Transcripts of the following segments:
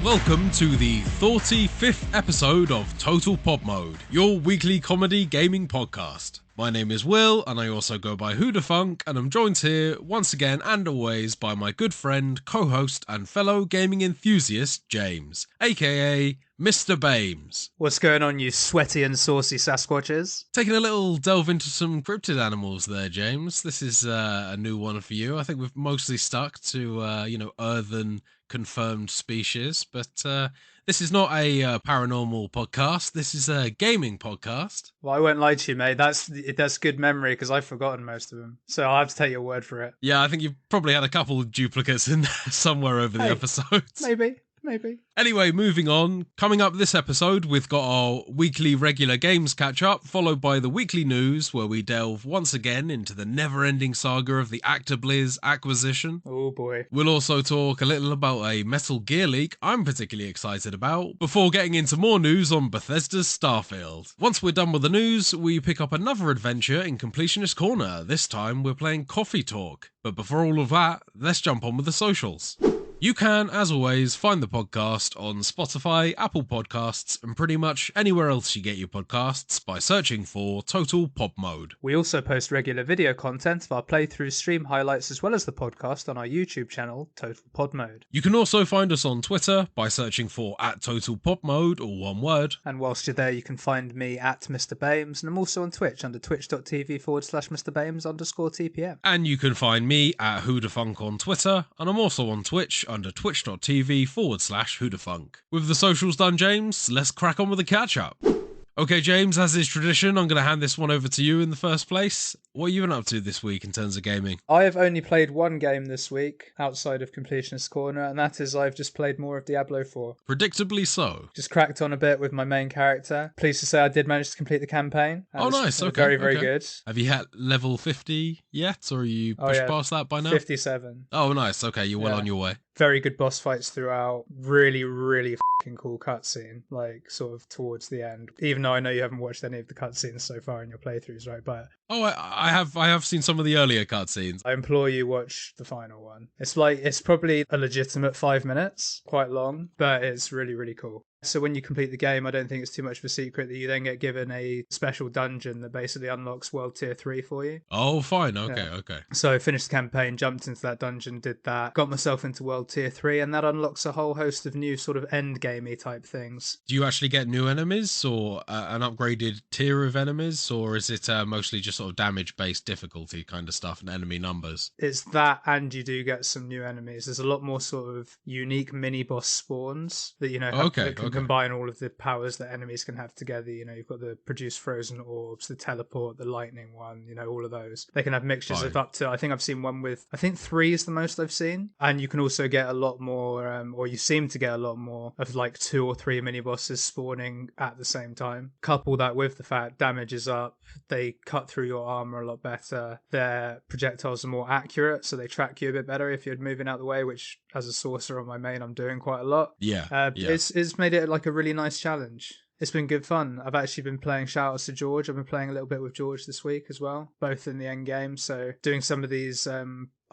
Welcome to the 45th episode of Total Pop Mode, your weekly comedy gaming podcast. My name is Will, and I also go by whodahfunk, and I'm joined here once again and always by my good friend, co-host, and fellow gaming enthusiast, James, aka Mr. Bames. What's going on, you sweaty and saucy Sasquatches? Taking a little delve into some cryptid animals there, James. This is a new one for you. I think we've mostly stuck to, earthen confirmed species, but this is not a paranormal podcast. This is a gaming podcast. Well, I won't lie to you, mate. That's good memory because I've forgotten most of them. So I'll have to take your word for it. Yeah, I think you've probably had a couple of duplicates in there somewhere over the episodes. Maybe. Anyway, moving on. Coming up this episode, we've got our weekly regular games catch-up, followed by the weekly news, where we delve once again into the never-ending saga of the ActiBlizz acquisition. Oh boy. We'll also talk a little about a Metal Gear leak I'm particularly excited about, before getting into more news on Bethesda's Starfield. Once we're done with the news, we pick up another adventure in Completionist Corner. This time, we're playing Coffee Talk. But before all of that, let's jump on with the socials. You can, as always, find the podcast on Spotify, Apple Podcasts, and pretty much anywhere else you get your podcasts by searching for Total Pop Mode. We also post regular video content of our playthrough stream highlights as well as the podcast on our YouTube channel, Total Pod Mode. You can also find us on Twitter by searching for @TotalPopMode, or one word. And whilst you're there, you can find me at Mr. Bames, and I'm also on Twitch under twitch.tv/MrBames_TPM. And you can find me at whodahfunk on Twitter, and I'm also on Twitch under twitch.tv/whodahfunk. With the socials done, James, let's crack on with the catch-up. Okay, James, as is tradition, I'm going to hand this one over to you in the first place. What have you been up to this week in terms of gaming? I have only played one game this week outside of Completionist Corner, and that is I've just played more of Diablo 4. Predictably so. Just cracked on a bit with my main character. Pleased to say I did manage to complete the campaign. Oh, nice. Okay. Very, very good. Have you hit level 50 yet, or are you pushed past that by now? 57. Oh, nice. Okay, you're well on your way. Very good boss fights throughout. Really, really fucking cool cutscene, like sort of towards the end. Even though I know you haven't watched any of the cutscenes so far in your playthroughs, right? But I have seen some of the earlier cutscenes. I implore you watch the final one. It's probably a legitimate 5 minutes, quite long, but it's really, really cool. So when you complete the game, I don't think it's too much of a secret that you then get given a special dungeon that basically unlocks World Tier 3 for you. Oh, fine. Okay. So I finished the campaign, jumped into that dungeon, did that, got myself into World Tier 3, and that unlocks a whole host of new sort of endgamey type things. Do you actually get new enemies, or an upgraded tier of enemies, or is it mostly just sort of damage-based difficulty kind of stuff and enemy numbers? It's that, and you do get some new enemies. There's a lot more sort of unique mini-boss spawns that, combine all of the powers that enemies can have together. You know, you've got the produce frozen orbs, the teleport, the lightning one, all of those. They can have mixtures of up to, I think I've seen one with, I think 3 is the most I've seen. And you can also get a lot more, or you seem to get a lot more of like 2 or 3 mini bosses spawning at the same time. Couple that with the fact damage is up, they cut through your armor a lot better, their projectiles are more accurate, so they track you a bit better if you're moving out the way, which as a sorcerer on my main, I'm doing quite a lot. It's made it like a really nice challenge. It's been good fun. I've actually been playing shoutouts to George. I've been playing a little bit with George this week as well, both in the end game. So doing some of these, I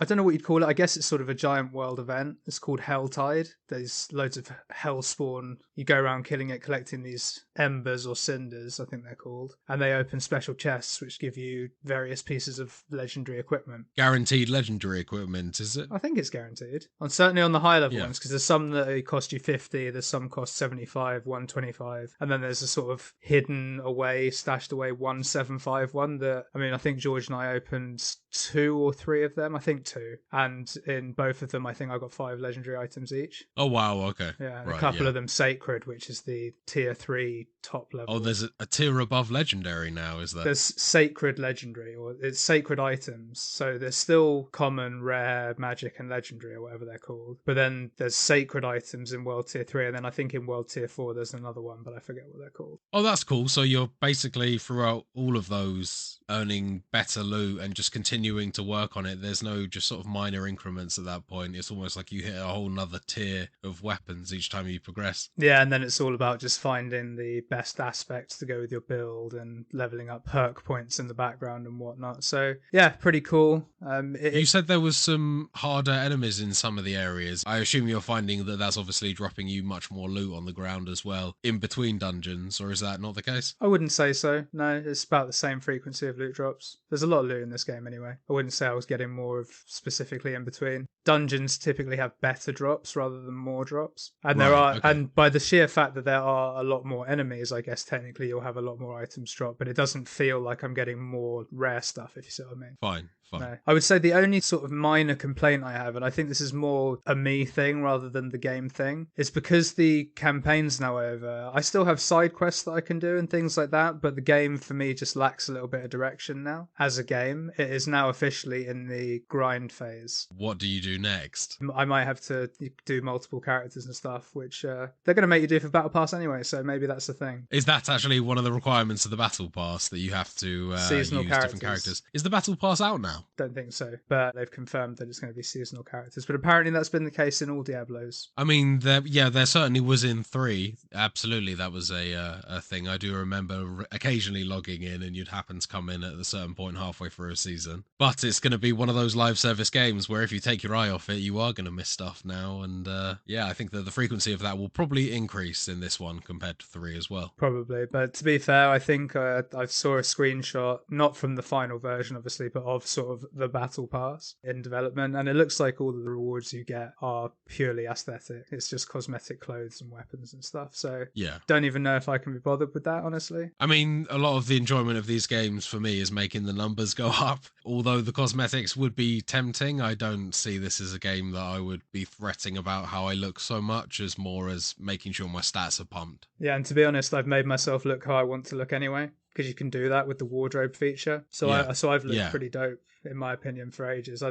don't know what you'd call it. I guess it's sort of a giant world event. It's called Helltide. There's loads of hell spawn. You go around killing it, collecting these embers or cinders, I think they're called. And they open special chests, which give you various pieces of legendary equipment. Guaranteed legendary equipment, is it? I think it's guaranteed. Certainly on the high level ones, because there's some that cost you 50, there's some cost 75, 125. And then there's a sort of hidden away, stashed away 1751 that, I think George and I opened 2 or 3 of them. I think 2. And in both of them, I think I got 5 legendary items each. Oh, wow. Okay. Yeah. And a couple of them sacred, which is the tier 3 top level. Oh, there's a tier above legendary now, is there? There's sacred legendary, or it's sacred items. So there's still common, rare, magic, and legendary, or whatever they're called. But then there's sacred items in World Tier 3. And then I think in World Tier 4, there's another one, but I forget what they're called. Oh, that's cool. So you're basically throughout all of those earning better loot and just continuing to work on it. There's no just sort of minor increments at that point. It's almost like you hit a whole nother tier of weapons each time you progress. Yeah, and then it's all about just finding the best aspects to go with your build and leveling up perk points in the background and whatnot. So yeah, pretty cool. You said there was some harder enemies in some of the areas. I assume you're finding that that's obviously dropping you much more loot on the ground as well in between dungeons, or is that not the case? I wouldn't say so. No, it's about the same frequency of loot drops. There's a lot of loot in this game anyway. I wouldn't say I was getting more of specifically in between. Dungeons typically have better drops rather than more drops. And and by the sheer fact that there are a lot more enemies, I guess technically you'll have a lot more items drop, but it doesn't feel like I'm getting more rare stuff, if you see what I mean. Fine. No. I would say the only sort of minor complaint I have, and I think this is more a me thing rather than the game thing, is because the campaign's now over, I still have side quests that I can do and things like that, but the game for me just lacks a little bit of direction now. As a game, it is now officially in the grind phase. What do you do next? I might have to do multiple characters and stuff, which they're going to make you do for Battle Pass anyway, so maybe that's the thing. Is that actually one of the requirements of the Battle Pass, that you have to use different characters? Is the Battle Pass out now? Don't think so, but they've confirmed that it's going to be seasonal characters. But apparently that's been the case in all Diablos. I mean, there certainly was in 3. Absolutely, that was a thing. I do remember occasionally logging in and you'd happen to come in at a certain point halfway through a season. But it's going to be one of those live service games where if you take your eye off it, you are going to miss stuff now. And I think that the frequency of that will probably increase in this one compared to 3 as well. Probably, but to be fair, I think I saw a screenshot, not from the final version obviously, but of sort of the Battle Pass in development, and it looks like all of the rewards you get are purely aesthetic. It's just cosmetic clothes and weapons and stuff. So yeah, don't even know if I can be bothered with that, honestly. I mean, a lot of the enjoyment of these games for me is making the numbers go up. Although the cosmetics would be tempting, I don't see this as a game that I would be fretting about how I look so much, as more as making sure my stats are pumped. Yeah, and to be honest, I've made myself look how I want to look anyway, because you can do that with the wardrobe feature. So I've looked pretty dope, in my opinion, for ages.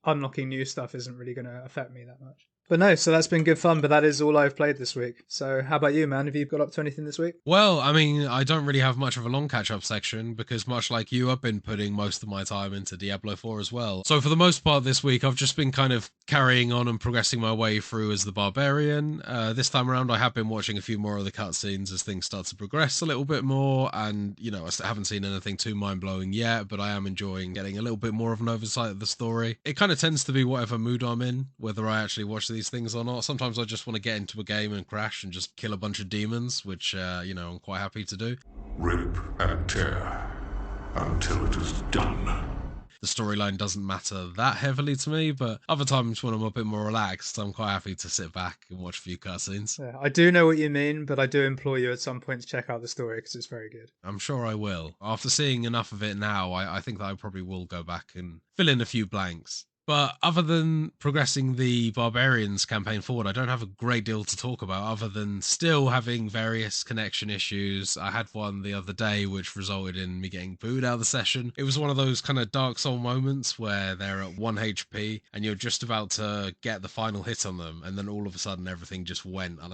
Unlocking new stuff isn't really going to affect me that much. But no, so that's been good fun, but that is all I've played this week. So how about you, man? Have you got up to anything this week? Well, I mean, I don't really have much of a long catch-up section because much like you, I've been putting most of my time into Diablo 4 as well. So for the most part this week, I've just been kind of carrying on and progressing my way through as the Barbarian. This time around, I have been watching a few more of the cutscenes as things start to progress a little bit more, and, you know, I haven't seen anything too mind-blowing yet, but I am enjoying getting a little bit more of an oversight of the story. It kind of tends to be whatever mood I'm in, whether I actually watch these things or not. Sometimes I just want to get into a game and crash and just kill a bunch of demons, which, I'm quite happy to do. Rip and tear until it is done. The storyline doesn't matter that heavily to me, but other times when I'm a bit more relaxed, I'm quite happy to sit back and watch a few cutscenes. Yeah, I do know what you mean, but I do implore you at some point to check out the story because it's very good. I'm sure I will. After seeing enough of it now, I think that I probably will go back and fill in a few blanks. But other than progressing the Barbarians campaign forward, I don't have a great deal to talk about other than still having various connection issues. I had one the other day which resulted in me getting booed out of the session. It was one of those kind of Dark Soul moments where they're at 1 HP and you're just about to get the final hit on them, and then all of a sudden everything just went, and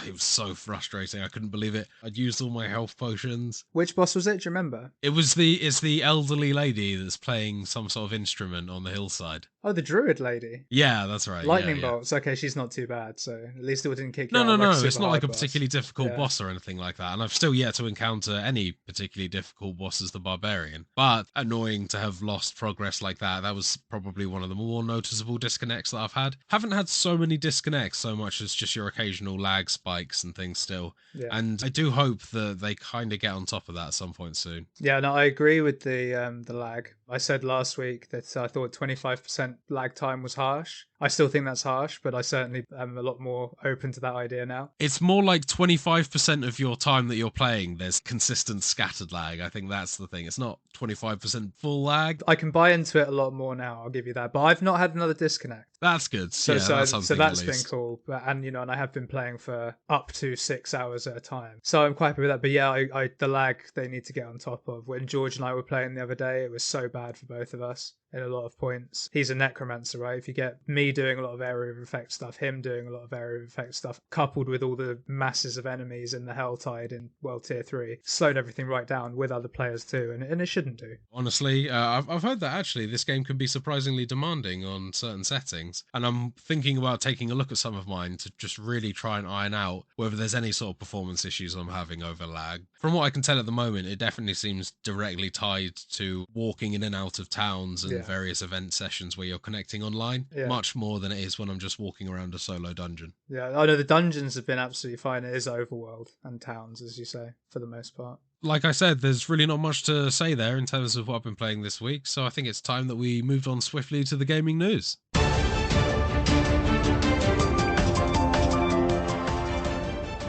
it was so frustrating. I couldn't believe it. I'd used all my health potions. Which boss was it? Do you remember? It's the elderly lady that's playing some sort of instrument on the hillside. Oh, the druid lady. Yeah, that's right. Lightning bolts. Okay, she's not too bad. So at least it didn't kick you out. No. It's not like a particularly difficult boss or anything like that. And I've still yet to encounter any particularly difficult boss as the Barbarian. But annoying to have lost progress like that. That was probably one of the more noticeable disconnects that I've had. Haven't had so many disconnects so much as just your occasional lag spikes and things still. Yeah. And I do hope that they kind of get on top of that at some point soon. Yeah, no, I agree with the lag. I said last week that I thought 25% lag time was harsh. I still think that's harsh, but I certainly am a lot more open to that idea now. It's more like 25% of your time that you're playing, there's consistent scattered lag. I think that's the thing. It's not 25% full lag. I can buy into it a lot more now, I'll give you that. But I've not had another disconnect. That's good. So that's been cool. And I have been playing for up to 6 hours at a time. So I'm quite happy with that. But yeah, the lag they need to get on top of. When George and I were playing the other day, it was so bad for both of us. in a lot of points. He's a necromancer, right? If you get me doing a lot of area of effect stuff, him doing a lot of area of effect stuff, coupled with all the masses of enemies in the Helltide in World Tier 3, slowed everything right down with other players too, and it shouldn't do. Honestly, I've heard that actually this game can be surprisingly demanding on certain settings, and I'm thinking about taking a look at some of mine to just really try and iron out whether there's any sort of performance issues I'm having over lag. From what I can tell at the moment, it definitely seems directly tied to walking in and out of towns and various event sessions where you're connecting online, much more than it is when I'm just walking around a solo dungeon. Yeah, I know the dungeons have been absolutely fine. It is overworld and towns, as you say, for the most part. Like I said, there's really not much to say there in terms of what I've been playing this week, so I think it's time that we moved on swiftly to the gaming news.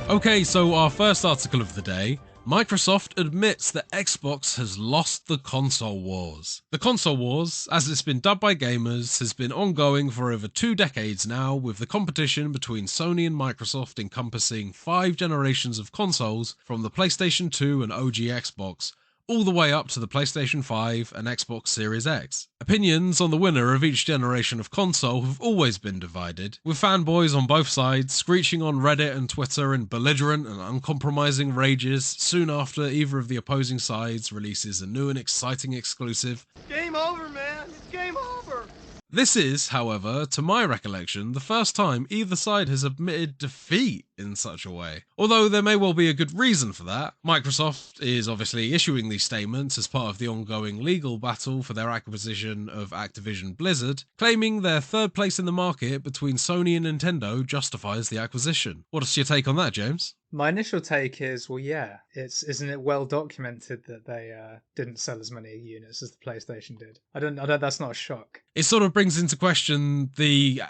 Okay, so our first article of the day. Microsoft admits that Xbox has lost the console wars. The console wars, as it's been dubbed by gamers, has been ongoing for over 2 decades now, with the competition between Sony and Microsoft encompassing 5 generations of consoles from the PlayStation 2 and OG Xbox, all the way up to the PlayStation 5 and Xbox Series X. Opinions on the winner of each generation of console have always been divided, with fanboys on both sides screeching on Reddit and Twitter in belligerent and uncompromising rages soon after either of the opposing sides releases a new and exciting exclusive. Game over, man! It's game over! This is, however, to my recollection, the first time either side has admitted defeat in such a way. Although there may well be a good reason for that. Microsoft is obviously issuing these statements as part of the ongoing legal battle for their acquisition of Activision Blizzard, claiming their third place in the market between Sony and Nintendo justifies the acquisition. What's your take on that, James? My initial take is, well, yeah, isn't it well documented that they didn't sell as many units as the PlayStation did? I don't. That's not a shock. It sort of brings into question the,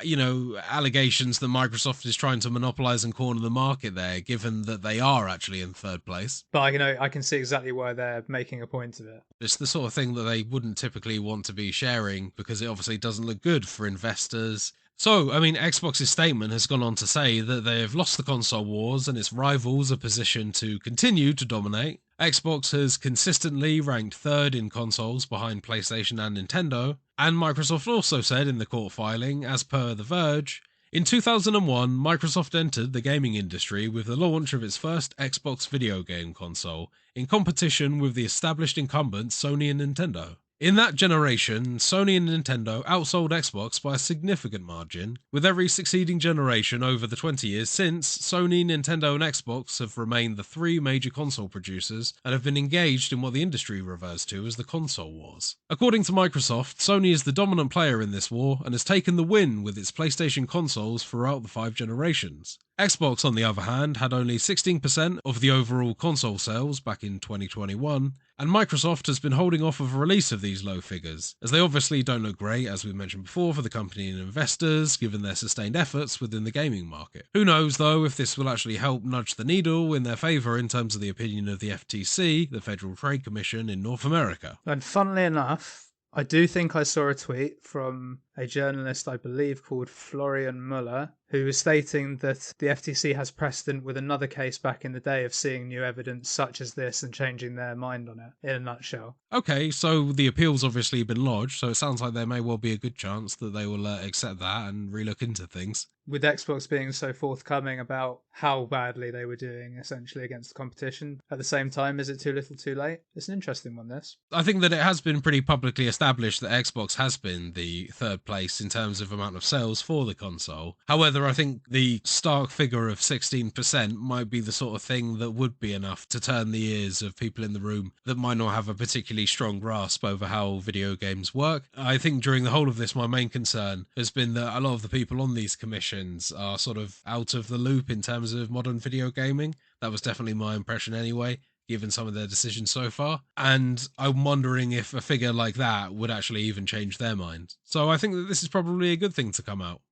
allegations that Microsoft is trying to monopolize and corner the market there, given that they are actually in third place. But I can see exactly why they're making a point of it. It's the sort of thing that they wouldn't typically want to be sharing because it obviously doesn't look good for investors. So, Xbox's statement has gone on to say that they have lost the console wars and its rivals are positioned to continue to dominate. Xbox has consistently ranked third in consoles behind PlayStation and Nintendo, and Microsoft also said in the court filing, as per The Verge, in 2001, Microsoft entered the gaming industry with the launch of its first Xbox video game console, in competition with the established incumbents Sony and Nintendo. In that generation, Sony and Nintendo outsold Xbox by a significant margin. With every succeeding generation over the 20 years since, Sony, Nintendo and Xbox have remained the 3 major console producers and have been engaged in what the industry refers to as the console wars. According to Microsoft, Sony is the dominant player in this war and has taken the win with its PlayStation consoles throughout the 5 generations. Xbox, on the other hand, had only 16% of the overall console sales back in 2021, and Microsoft has been holding off of a release of these low figures, as they obviously don't look great, as we mentioned before, for the company and investors, given their sustained efforts within the gaming market. Who knows, though, if this will actually help nudge the needle in their favour in terms of the opinion of the FTC, the Federal Trade Commission in North America. And funnily enough, I do think I saw a tweet from a journalist, I believe, called Florian Muller, who was stating that the FTC has precedent with another case back in the day of seeing new evidence such as this and changing their mind on it, in a nutshell. Okay, so the appeal's obviously been lodged, so it sounds like there may well be a good chance that they will accept that and relook into things. With Xbox being so forthcoming about how badly they were doing, essentially, against the competition, at the same time, is it too little too late? It's an interesting one, this. I think that it has been pretty publicly established that Xbox has been the third place in terms of amount of sales for the console. However, I think the stark figure of 16% might be the sort of thing that would be enough to turn the ears of people in the room that might not have a particularly strong grasp over how video games work. I think during the whole of this, my main concern has been that a lot of the people on these commissions are sort of out of the loop in terms of modern video gaming. That was definitely my impression anyway, given some of their decisions so far. And I'm wondering if a figure like that would actually even change their mind. So I think that this is probably a good thing to come out.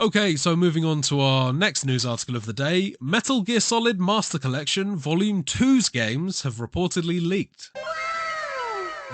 Okay, so moving on to our next news article of the day. Metal Gear Solid Master Collection Volume 2's games have reportedly leaked.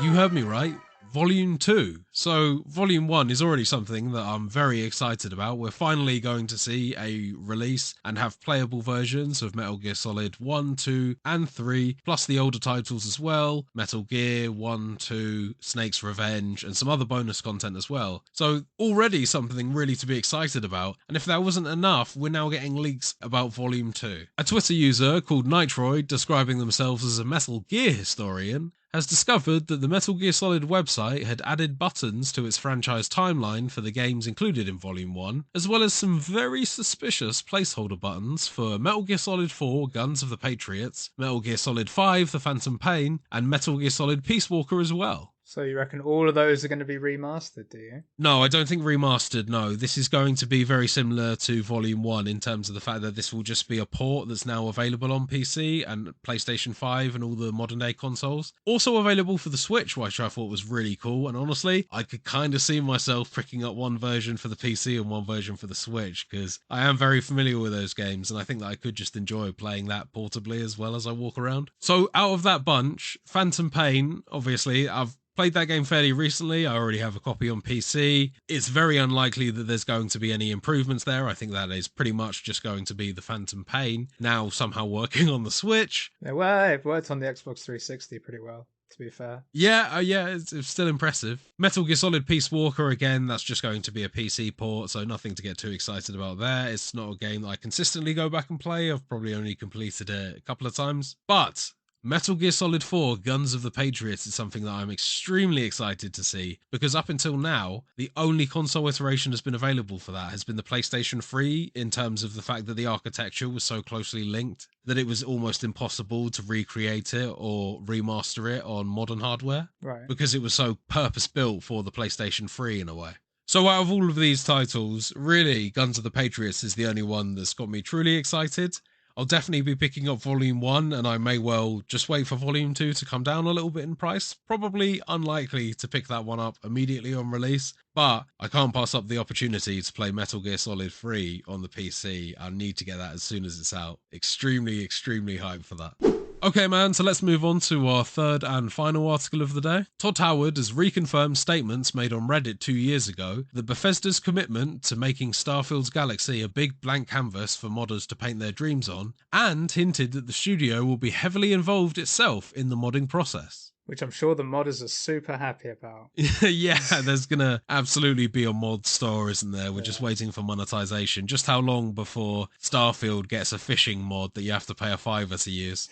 You heard me right. Volume 2. So Volume 1 is already something that I'm very excited about. We're finally going to see a release and have playable versions of Metal Gear Solid 1, 2 and 3, plus the older titles as well, Metal Gear 1, 2, Snake's Revenge and some other bonus content as well. So already something really to be excited about, and if that wasn't enough, we're now getting leaks about Volume 2. A Twitter user called Nitroid, describing themselves as a Metal Gear historian, has discovered that the Metal Gear Solid website had added buttons to its franchise timeline for the games included in Volume 1, as well as some very suspicious placeholder buttons for Metal Gear Solid 4 Guns of the Patriots, Metal Gear Solid 5 The Phantom Pain, and Metal Gear Solid Peace Walker as well. So you reckon all of those are going to be remastered, do you? No, I don't think remastered, no. This is going to be very similar to Volume 1 in terms of the fact that this will just be a port that's now available on PC and PlayStation 5 and all the modern day consoles. Also available for the Switch, which I thought was really cool, and honestly, I could kind of see myself picking up one version for the PC and one version for the Switch, because I am very familiar with those games, and I think that I could just enjoy playing that portably as well as I walk around. So out of that bunch, Phantom Pain, obviously, I've played that game fairly recently. I already have a copy on PC. It's very unlikely that there's going to be any improvements there. I think that is pretty much just going to be the Phantom Pain, now somehow working on the Switch. Yeah, well, it worked on the Xbox 360 pretty well, to be fair. Yeah, it's still impressive. Metal Gear Solid Peace Walker, again, that's just going to be a PC port, so nothing to get too excited about there. It's not a game that I consistently go back and play. I've probably only completed it a couple of times. But Metal Gear Solid 4 Guns of the Patriots is something that I'm extremely excited to see, because up until now, the only console iteration that's been available for that has been the PlayStation 3, in terms of the fact that the architecture was so closely linked that it was almost impossible to recreate it or remaster it on modern hardware, right? Because it was so purpose-built for the PlayStation 3 in a way. So out of all of these titles, really, Guns of the Patriots is the only one that's got me truly excited. I'll definitely be picking up Volume 1, and I may well just wait for Volume 2 to come down a little bit in price. Probably unlikely to pick that one up immediately on release, but I can't pass up the opportunity to play Metal Gear Solid 3 on the PC. I need to get that as soon as it's out. Extremely, extremely hyped for that. Okay, man, so let's move on to our third and final article of the day. Todd Howard has reconfirmed statements made on Reddit 2 years ago that Bethesda's commitment to making Starfield's galaxy a big blank canvas for modders to paint their dreams on, and hinted that the studio will be heavily involved itself in the modding process. Which I'm sure the modders are super happy about. Yeah, there's going to absolutely be a mod store, isn't there? We're just waiting for monetization. Just how long before Starfield gets a fishing mod that you have to pay a $5 to use?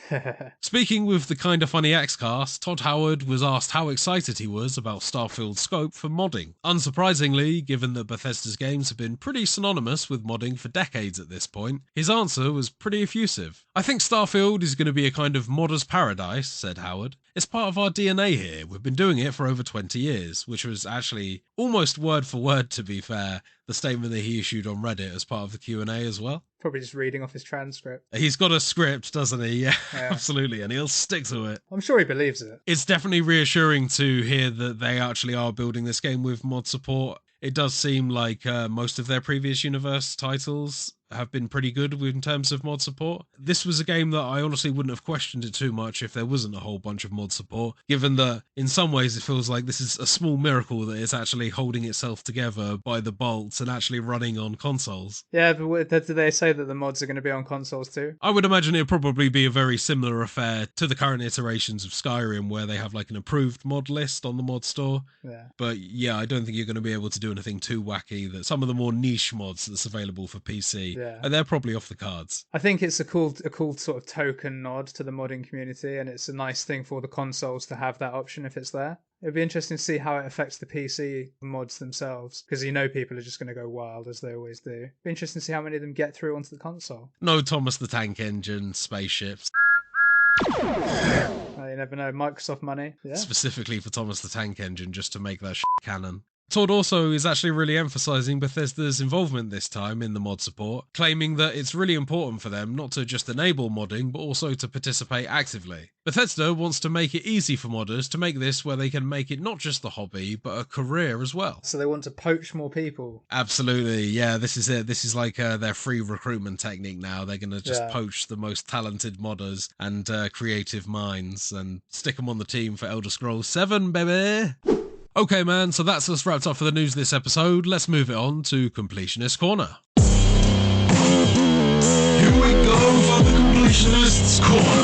Speaking with the Kinda Funny Xcast, Todd Howard was asked how excited he was about Starfield's scope for modding. Unsurprisingly, given that Bethesda's games have been pretty synonymous with modding for decades at this point, his answer was pretty effusive. I think Starfield is going to be a kind of modder's paradise, said Howard. It's part of our DNA here. We've been doing it for over 20 years, which was actually almost word for word, to be fair, the statement that he issued on Reddit as part of the Q&A as well. Probably just reading off his transcript. He's got a script, doesn't he? Yeah, absolutely, and he'll stick to it. I'm sure he believes it. It's definitely reassuring to hear that they actually are building this game with mod support. It does seem like most of their previous universe titles have been pretty good in terms of mod support. This was a game that I honestly wouldn't have questioned it too much if there wasn't a whole bunch of mod support, given that in some ways it feels like this is a small miracle that it's actually holding itself together by the bolts and actually running on consoles. Yeah, but did they say that the mods are going to be on consoles too? I would imagine it'd probably be a very similar affair to the current iterations of Skyrim, where they have like an approved mod list on the mod store. Yeah. But yeah, I don't think you're going to be able to do anything too wacky. That some of the more niche mods that's available for PC, and they're probably off the cards. I think it's a cool sort of token nod to the modding community, and it's a nice thing for the consoles to have that option if it's there. It'd be interesting to see how it affects the PC mods themselves, because you know people are just going to go wild, as they always do. It'd be interesting to see how many of them get through onto the console. No Thomas the Tank Engine spaceships. You never know. Microsoft money. Yeah. Specifically for Thomas the Tank Engine, just to make that canon. Todd also is actually really emphasising Bethesda's involvement this time in the mod support, claiming that it's really important for them not to just enable modding, but also to participate actively. Bethesda wants to make it easy for modders to make this where they can make it not just the hobby, but a career as well. So they want to poach more people. Absolutely, yeah, this is it. This is like their free recruitment technique now. They're going to just poach the most talented modders and creative minds and stick them on the team for Elder Scrolls 7, baby! Okay, man, so that's us wrapped up for the news this episode. Let's move it on to Completionist Corner. Here we go for the Completionists Corner.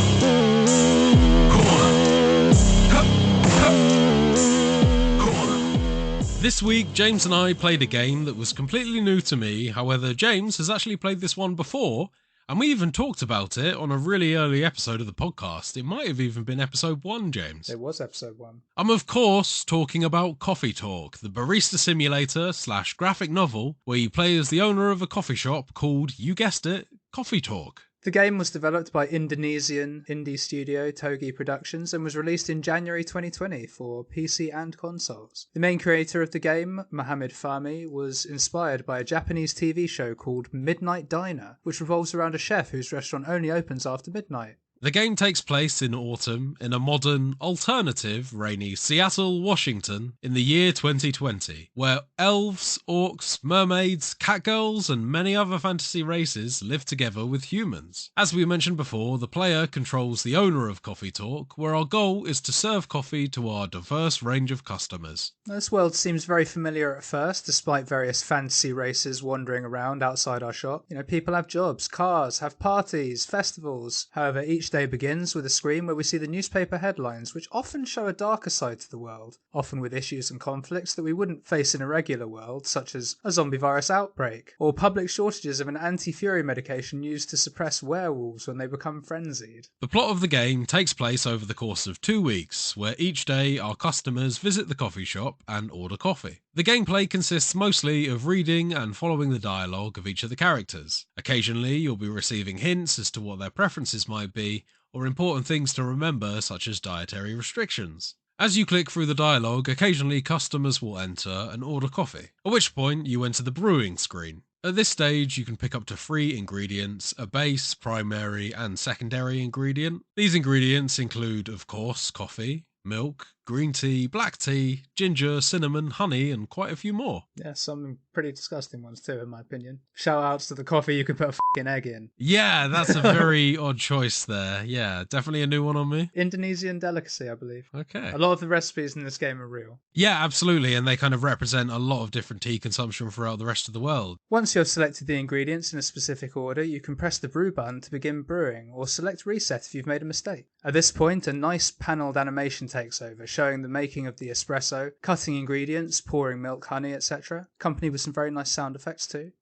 This week, James and I played a game that was completely new to me. However, James has actually played this one before, and we even talked about it on a really early episode of the podcast. It might have even been episode 1, James. It was episode 1. I'm of course talking about Coffee Talk, the barista simulator / graphic novel where you play as the owner of a coffee shop called, you guessed it, Coffee Talk. The game was developed by Indonesian indie studio Togi Productions and was released in January 2020 for PC and consoles. The main creator of the game, Mohamed Fahmy, was inspired by a Japanese TV show called Midnight Diner, which revolves around a chef whose restaurant only opens after midnight. The game takes place in autumn in a modern, alternative, rainy Seattle, Washington in the year 2020, where elves, orcs, mermaids, catgirls, and many other fantasy races live together with humans. As we mentioned before, the player controls the owner of Coffee Talk, where our goal is to serve coffee to our diverse range of customers. This world seems very familiar at first, despite various fantasy races wandering around outside our shop. People have jobs, cars, have parties, festivals. However, each day begins with a screen where we see the newspaper headlines, which often show a darker side to the world, often with issues and conflicts that we wouldn't face in a regular world, such as a zombie virus outbreak, or public shortages of an anti-fury medication used to suppress werewolves when they become frenzied. The plot of the game takes place over the course of 2 weeks, where each day our customers visit the coffee shop and order coffee. The gameplay consists mostly of reading and following the dialogue of each of the characters. Occasionally, you'll be receiving hints as to what their preferences might be, or important things to remember such as dietary restrictions. As you click through the dialogue, occasionally customers will enter and order coffee, at which point you enter the brewing screen. At this stage, you can pick up to 3 ingredients, a base, primary, and secondary ingredient. These ingredients include, of course, coffee, milk, green tea, black tea, ginger, cinnamon, honey, and quite a few more. Yeah, some pretty disgusting ones too, in my opinion. Shout outs to the coffee you can put a f***ing egg in. Yeah, that's a very odd choice there. Yeah, definitely a new one on me. Indonesian delicacy, I believe. Okay. A lot of the recipes in this game are real. Yeah, absolutely, and they kind of represent a lot of different tea consumption throughout the rest of the world. Once you have selected the ingredients in a specific order, you can press the brew button to begin brewing, or select reset if you've made a mistake. At this point, a nice panelled animation takes over, showing the making of the espresso, cutting ingredients, pouring milk, honey, etc. Accompanied with some very nice sound effects too.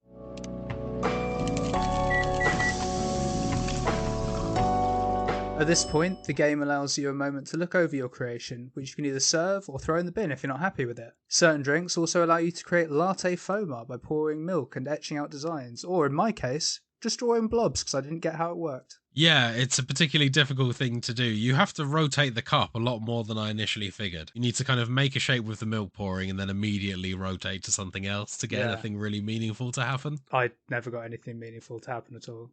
At this point, the game allows you a moment to look over your creation, which you can either serve or throw in the bin if you're not happy with it. Certain drinks also allow you to create latte foam art by pouring milk and etching out designs, or in my case, just drawing blobs because I didn't get how it worked. Yeah, it's a particularly difficult thing to do. You have to rotate the cup a lot more than I initially figured. You need to kind of make a shape with the milk pouring and then immediately rotate to something else to get anything really meaningful to happen. I never got anything meaningful to happen at all.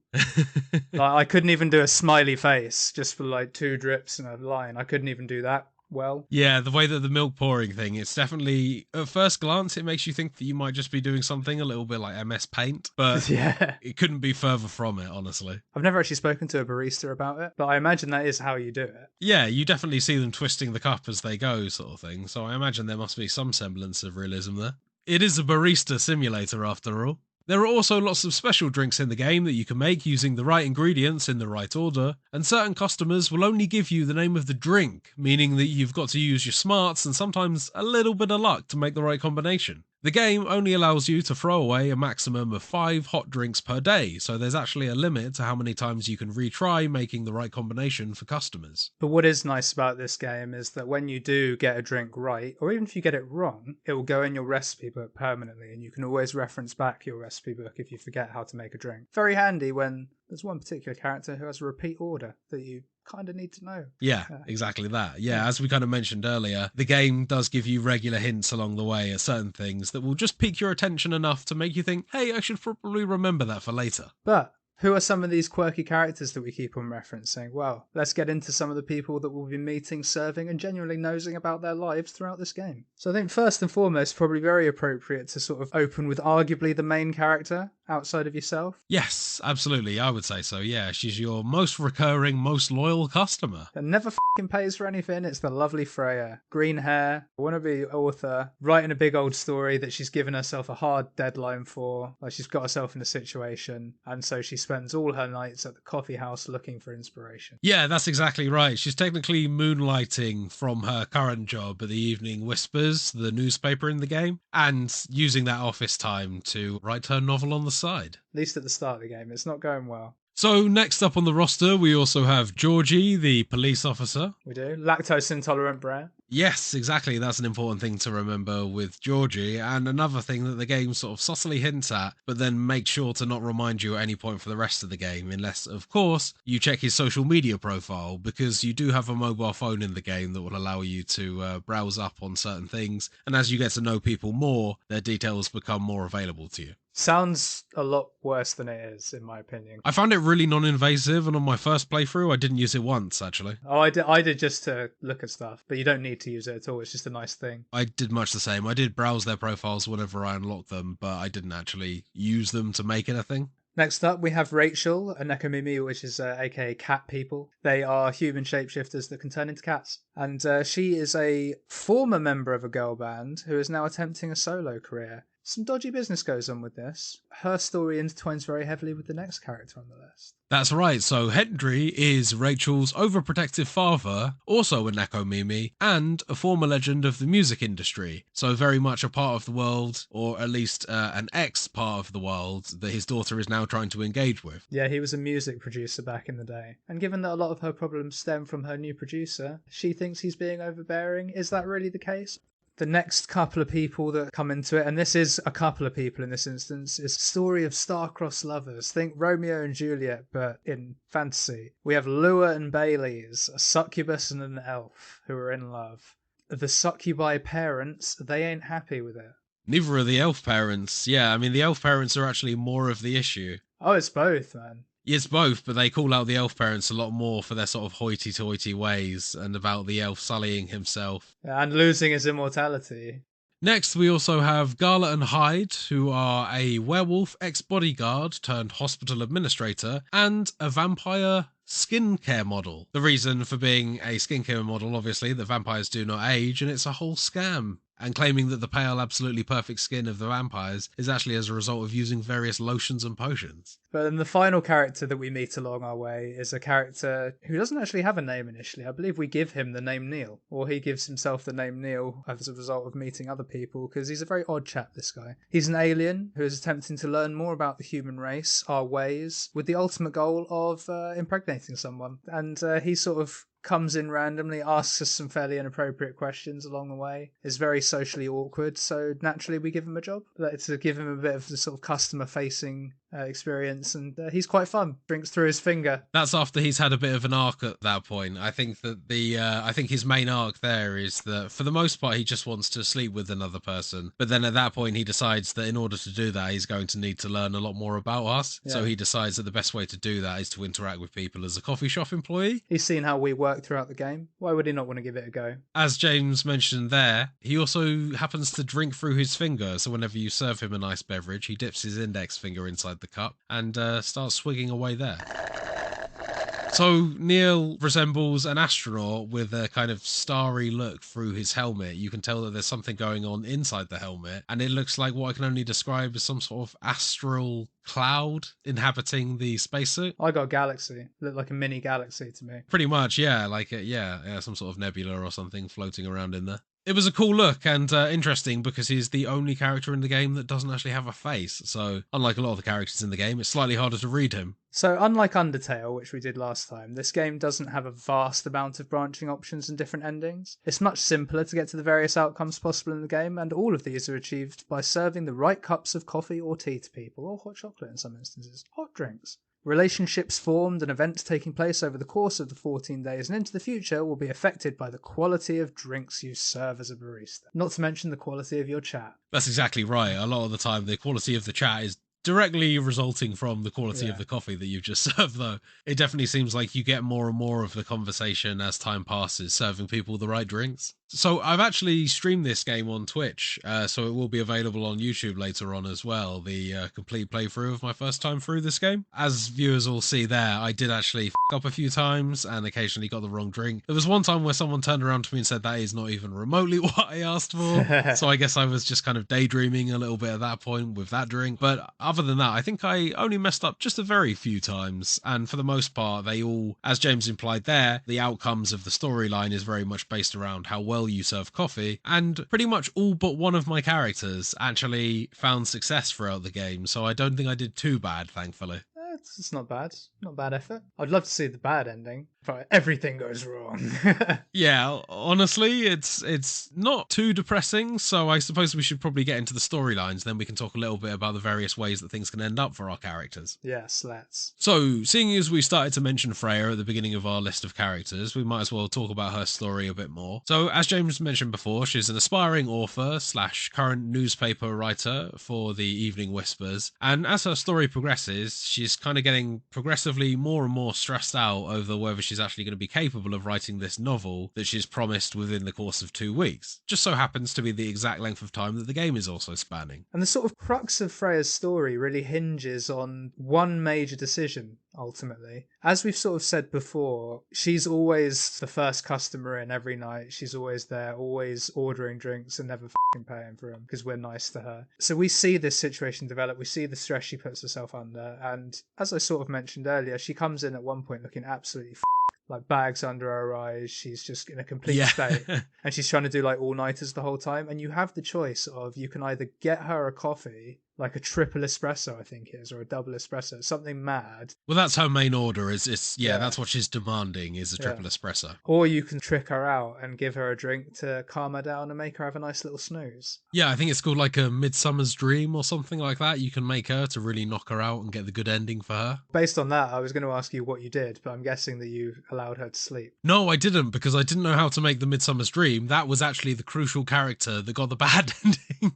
I couldn't even do a smiley face just for like 2 drips and a line. I couldn't even do that well. Yeah, the way that the milk pouring thing, it's definitely, at first glance, it makes you think that you might just be doing something a little bit like MS Paint, but yeah, it couldn't be further from it, honestly. I've never actually spoken to a barista about it, but I imagine that is how you do it. Yeah, you definitely see them twisting the cup as they go, sort of thing, so I imagine there must be some semblance of realism there. It is a barista simulator, after all. There are also lots of special drinks in the game that you can make using the right ingredients in the right order, and certain customers will only give you the name of the drink, meaning that you've got to use your smarts and sometimes a little bit of luck to make the right combination. The game only allows you to throw away a maximum of 5 hot drinks per day, so there's actually a limit to how many times you can retry making the right combination for customers. But what is nice about this game is that when you do get a drink right, or even if you get it wrong, it will go in your recipe book permanently, and you can always reference back your recipe book if you forget how to make a drink. Very handy when there's one particular character who has a repeat order that you kind of need to know. Yeah, exactly that. Yeah, as we kind of mentioned earlier, the game does give you regular hints along the way at certain things that will just pique your attention enough to make you think, hey, I should probably remember that for later. But Who are some of these quirky characters that we keep on referencing? Well, let's get into some of the people that we'll be meeting, serving, and genuinely nosing about their lives throughout this game. So I think first and foremost, probably very appropriate to sort of open with arguably the main character outside of yourself. Yes, absolutely. I would say so. Yeah, she's your most recurring, most loyal customer. And never f***ing pays for anything. It's the lovely Freya. Green hair, wannabe author, writing a big old story that she's given herself a hard deadline for. Like she's got herself in a situation, and so she spends all her nights at the coffee house looking for inspiration. Yeah, that's exactly right. She's technically moonlighting from her current job at the Evening Whispers, the newspaper in the game, and using that office time to write her novel on the side. At least at the start of the game, it's not going well. So next up on the roster, we also have Georgie, the police officer. We do. Lactose intolerant brat. Yes, exactly. That's an important thing to remember with Georgie, and another thing that the game sort of subtly hints at, but then makes sure to not remind you at any point for the rest of the game, unless, of course, you check his social media profile, because you do have a mobile phone in the game that will allow you to browse up on certain things, and as you get to know people more, their details become more available to you. Sounds a lot worse than it is, in my opinion. I found it really non-invasive, and on my first playthrough, I didn't use it once, actually. Oh, I did just to look at stuff, but you don't need to use it at all. It's just a nice thing. I did much the same. I did browse their profiles whenever I unlocked them, but I didn't actually use them to make anything. Next up, we have Rachel, a Nekomimi, which is aka cat people. They are human shapeshifters that can turn into cats. And she is a former member of a girl band who is now attempting a solo career. Some dodgy business goes on with this. Her story intertwines very heavily with the next character on the list. That's right, so Hendry is Rachel's overprotective father, also a Nekomimi, and a former legend of the music industry. So very much a part of the world, or at least an ex-part of the world, that his daughter is now trying to engage with. Yeah, he was a music producer back in the day. And given that a lot of her problems stem from her new producer, she thinks he's being overbearing. Is that really the case? The next couple of people that come into it, and this is a couple of people in this instance, is story of star-crossed lovers. Think Romeo and Juliet, but in fantasy. We have Lua and Baileys, a succubus and an elf, who are in love. The succubi parents, they ain't happy with it. Neither are the elf parents. Yeah, I mean, the elf parents are actually more of the issue. Oh, it's both, man. It's both, but they call out the elf parents a lot more for their sort of hoity-toity ways and about the elf sullying himself. And losing his immortality. Next, we also have Gala and Hyde, who are a werewolf ex-bodyguard turned hospital administrator and a vampire skincare model. The reason for being a skincare model, obviously, that vampires do not age, and it's a whole scam. And claiming that the pale, absolutely perfect skin of the vampires is actually as a result of using various lotions and potions. But then the final character that we meet along our way is a character who doesn't actually have a name initially. I believe we give him the name Neil, or he gives himself the name Neil as a result of meeting other people, because he's a very odd chap, this guy. He's an alien who is attempting to learn more about the human race, our ways, with the ultimate goal of impregnating someone. And he sort of comes in randomly, asks us some fairly inappropriate questions along the way, is very socially awkward, so naturally we give him a job to give him a bit of the sort of customer facing experience, and he's quite fun. Drinks through his finger. That's after he's had a bit of an arc at that point. I think that I think his main arc there is that for the most part he just wants to sleep with another person, but then at that point he decides that in order to do that he's going to need to learn a lot more about us. Yeah. So he decides that the best way to do that is to interact with people as a coffee shop employee. He's seen how we work throughout the game. Why would he not want to give it a go? As James mentioned there, he also happens to drink through his finger, so whenever you serve him a nice beverage, he dips his index finger inside the cup and starts swigging away there. So Neil resembles an astronaut with a kind of starry look through his helmet. You can tell that there's something going on inside the helmet, and it looks like what I can only describe as some sort of astral cloud inhabiting the spacesuit. I got a galaxy. Looked like a mini galaxy to me. Pretty much, yeah, like some sort of nebula or something floating around in there. It was a cool look and interesting because he's the only character in the game that doesn't actually have a face. So unlike a lot of the characters in the game, it's slightly harder to read him. So unlike Undertale, which we did last time, this game doesn't have a vast amount of branching options and different endings. It's much simpler to get to the various outcomes possible in the game, and all of these are achieved by serving the right cups of coffee or tea to people, or hot chocolate in some instances, hot drinks. Relationships formed and events taking place over the course of the 14 days and into the future will be affected by the quality of drinks you serve as a barista. Not to mention the quality of your chat. That's exactly right. A lot of the time, the quality of the chat is directly resulting from the quality of the coffee that you've just served, though. It definitely seems like you get more and more of the conversation as time passes, serving people the right drinks. So I've actually streamed this game on Twitch, so it will be available on YouTube later on as well, the complete playthrough of my first time through this game. As viewers will see there, I did actually f*** up a few times and occasionally got the wrong drink. There was one time where someone turned around to me and said that is not even remotely what I asked for, so I guess I was just kind of daydreaming a little bit at that point with that drink. But other than that, I think I only messed up just a very few times, and for the most part, they all, as James implied there, the outcomes of the storyline is very much based around how well you serve coffee, and pretty much all but one of my characters actually found success throughout the game, so I don't think I did too bad, thankfully. It's not bad. Not bad effort. I'd love to see the bad ending, but everything goes wrong. Yeah, honestly, it's not too depressing, so I suppose we should probably get into the storylines, then we can talk a little bit about the various ways that things can end up for our characters. Yes, let's. So, seeing as we started to mention Freya at the beginning of our list of characters, we might as well talk about her story a bit more. So, as James mentioned before, she's an aspiring author / current newspaper writer for the Evening Whispers, and as her story progresses, she's kind of getting progressively more and more stressed out over whether she's actually going to be capable of writing this novel that she's promised within the course of 2 weeks. Just so happens to be the exact length of time that the game is also spanning. And the sort of crux of Freya's story really hinges on one major decision, ultimately. As we've sort of said before, she's always the first customer in every night. She's always there, always ordering drinks and never f***ing paying for them because we're nice to her. So we see this situation develop. We see the stress she puts herself under. And as I sort of mentioned earlier, she comes in at one point looking absolutely like bags under her eyes. She's just in a complete state. And she's trying to do like all-nighters the whole time. And you have the choice of, you can either get her a coffee, like a triple espresso, I think it is, or a double espresso, something mad. Well, that's her main order. That's what she's demanding, is a triple espresso. Or you can trick her out and give her a drink to calm her down and make her have a nice little snooze. Yeah, I think it's called like a Midsummer's Dream or something like that. You can make her to really knock her out and get the good ending for her. Based on that, I was going to ask you what you did, but I'm guessing that you allowed her to sleep. No, I didn't, because I didn't know how to make the Midsummer's Dream. That was actually the crucial character that got the bad ending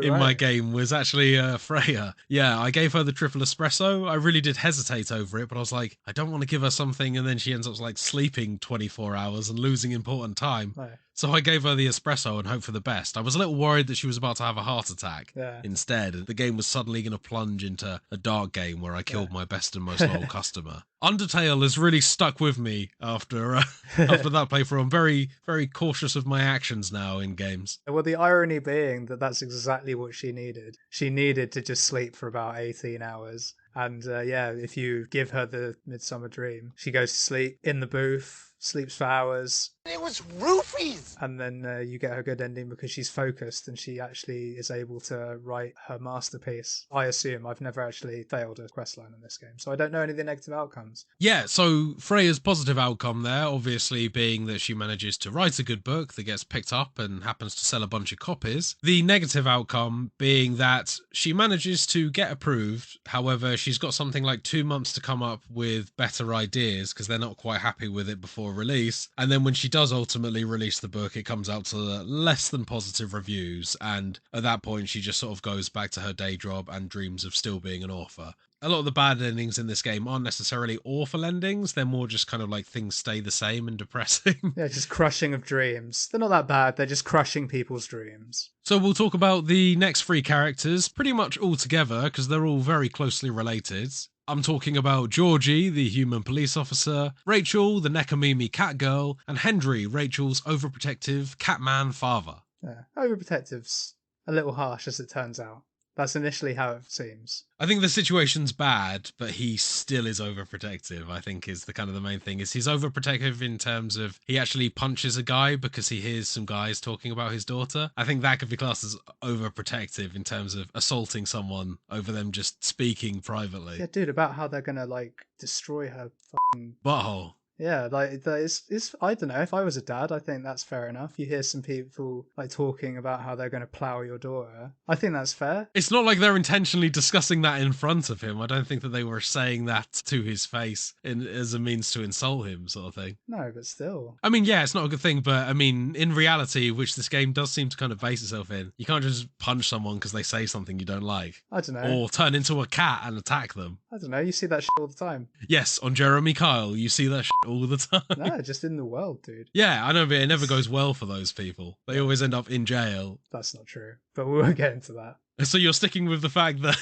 in my game, was actually Freya. Yeah, I gave her the triple espresso. I really did hesitate over it, but I was like, I don't want to give her something and then she ends up like sleeping 24 hours and losing important time. No. So I gave her the espresso and hoped for the best. I was a little worried that she was about to have a heart attack instead. The game was suddenly going to plunge into a dark game where I killed my best and most loyal customer. Undertale has really stuck with me after that playthrough. I'm very, very cautious of my actions now in games. Well, the irony being that that's exactly what she needed. She needed to just sleep for about 18 hours. And if you give her the Midsummer Dream, she goes to sleep in the booth, sleeps for hours. It was roofies! And then you get her good ending because she's focused and she actually is able to write her masterpiece. I assume. I've never actually failed a questline in this game, so I don't know any of the negative outcomes. Yeah, so Freya's positive outcome there, obviously being that she manages to write a good book that gets picked up and happens to sell a bunch of copies. The negative outcome being that she manages to get approved, however, she's got something like 2 months to come up with better ideas because they're not quite happy with it before release. And then when she does ultimately release the book, it comes out to less than positive reviews, and at that point she just sort of goes back to her day job and dreams of still being an author. A lot of the bad endings in this game aren't necessarily awful endings, they're more just kind of like things stay the same and depressing. Yeah, just crushing of dreams. They're not that bad, they're just crushing people's dreams. So we'll talk about the next 3 characters pretty much all together because they're all very closely related. I'm talking about Georgie, the human police officer, Rachel, the Nekomimi cat girl, and Hendry, Rachel's overprotective catman father. Yeah, overprotective's a little harsh as it turns out. That's initially how it seems. I think the situation's bad, but he still is overprotective, I think is the kind of the main thing. Is he's overprotective in terms of he actually punches a guy because he hears some guys talking about his daughter. I think that could be classed as overprotective in terms of assaulting someone over them just speaking privately. Yeah, dude, about how they're gonna, like, destroy her fucking butthole. Yeah, like it's I don't know, if I was a dad, I think that's fair enough. You hear some people like talking about how they're going to plow your daughter. I think that's fair. It's not like they're intentionally discussing that in front of him. I don't think that they were saying that to his face as a means to insult him, sort of thing. No, but still. I mean, yeah, it's not a good thing, but I mean, in reality, which this game does seem to kind of base itself in, you can't just punch someone because they say something you don't like. I don't know. Or turn into a cat and attack them. I don't know, you see that shit all the time. Yes, on Jeremy Kyle, you see that shit all the time. No, just in the world, dude. Yeah, I know, but it never goes well for those people. They always end up in jail. That's not true, but we won't get into that. So you're sticking with the fact that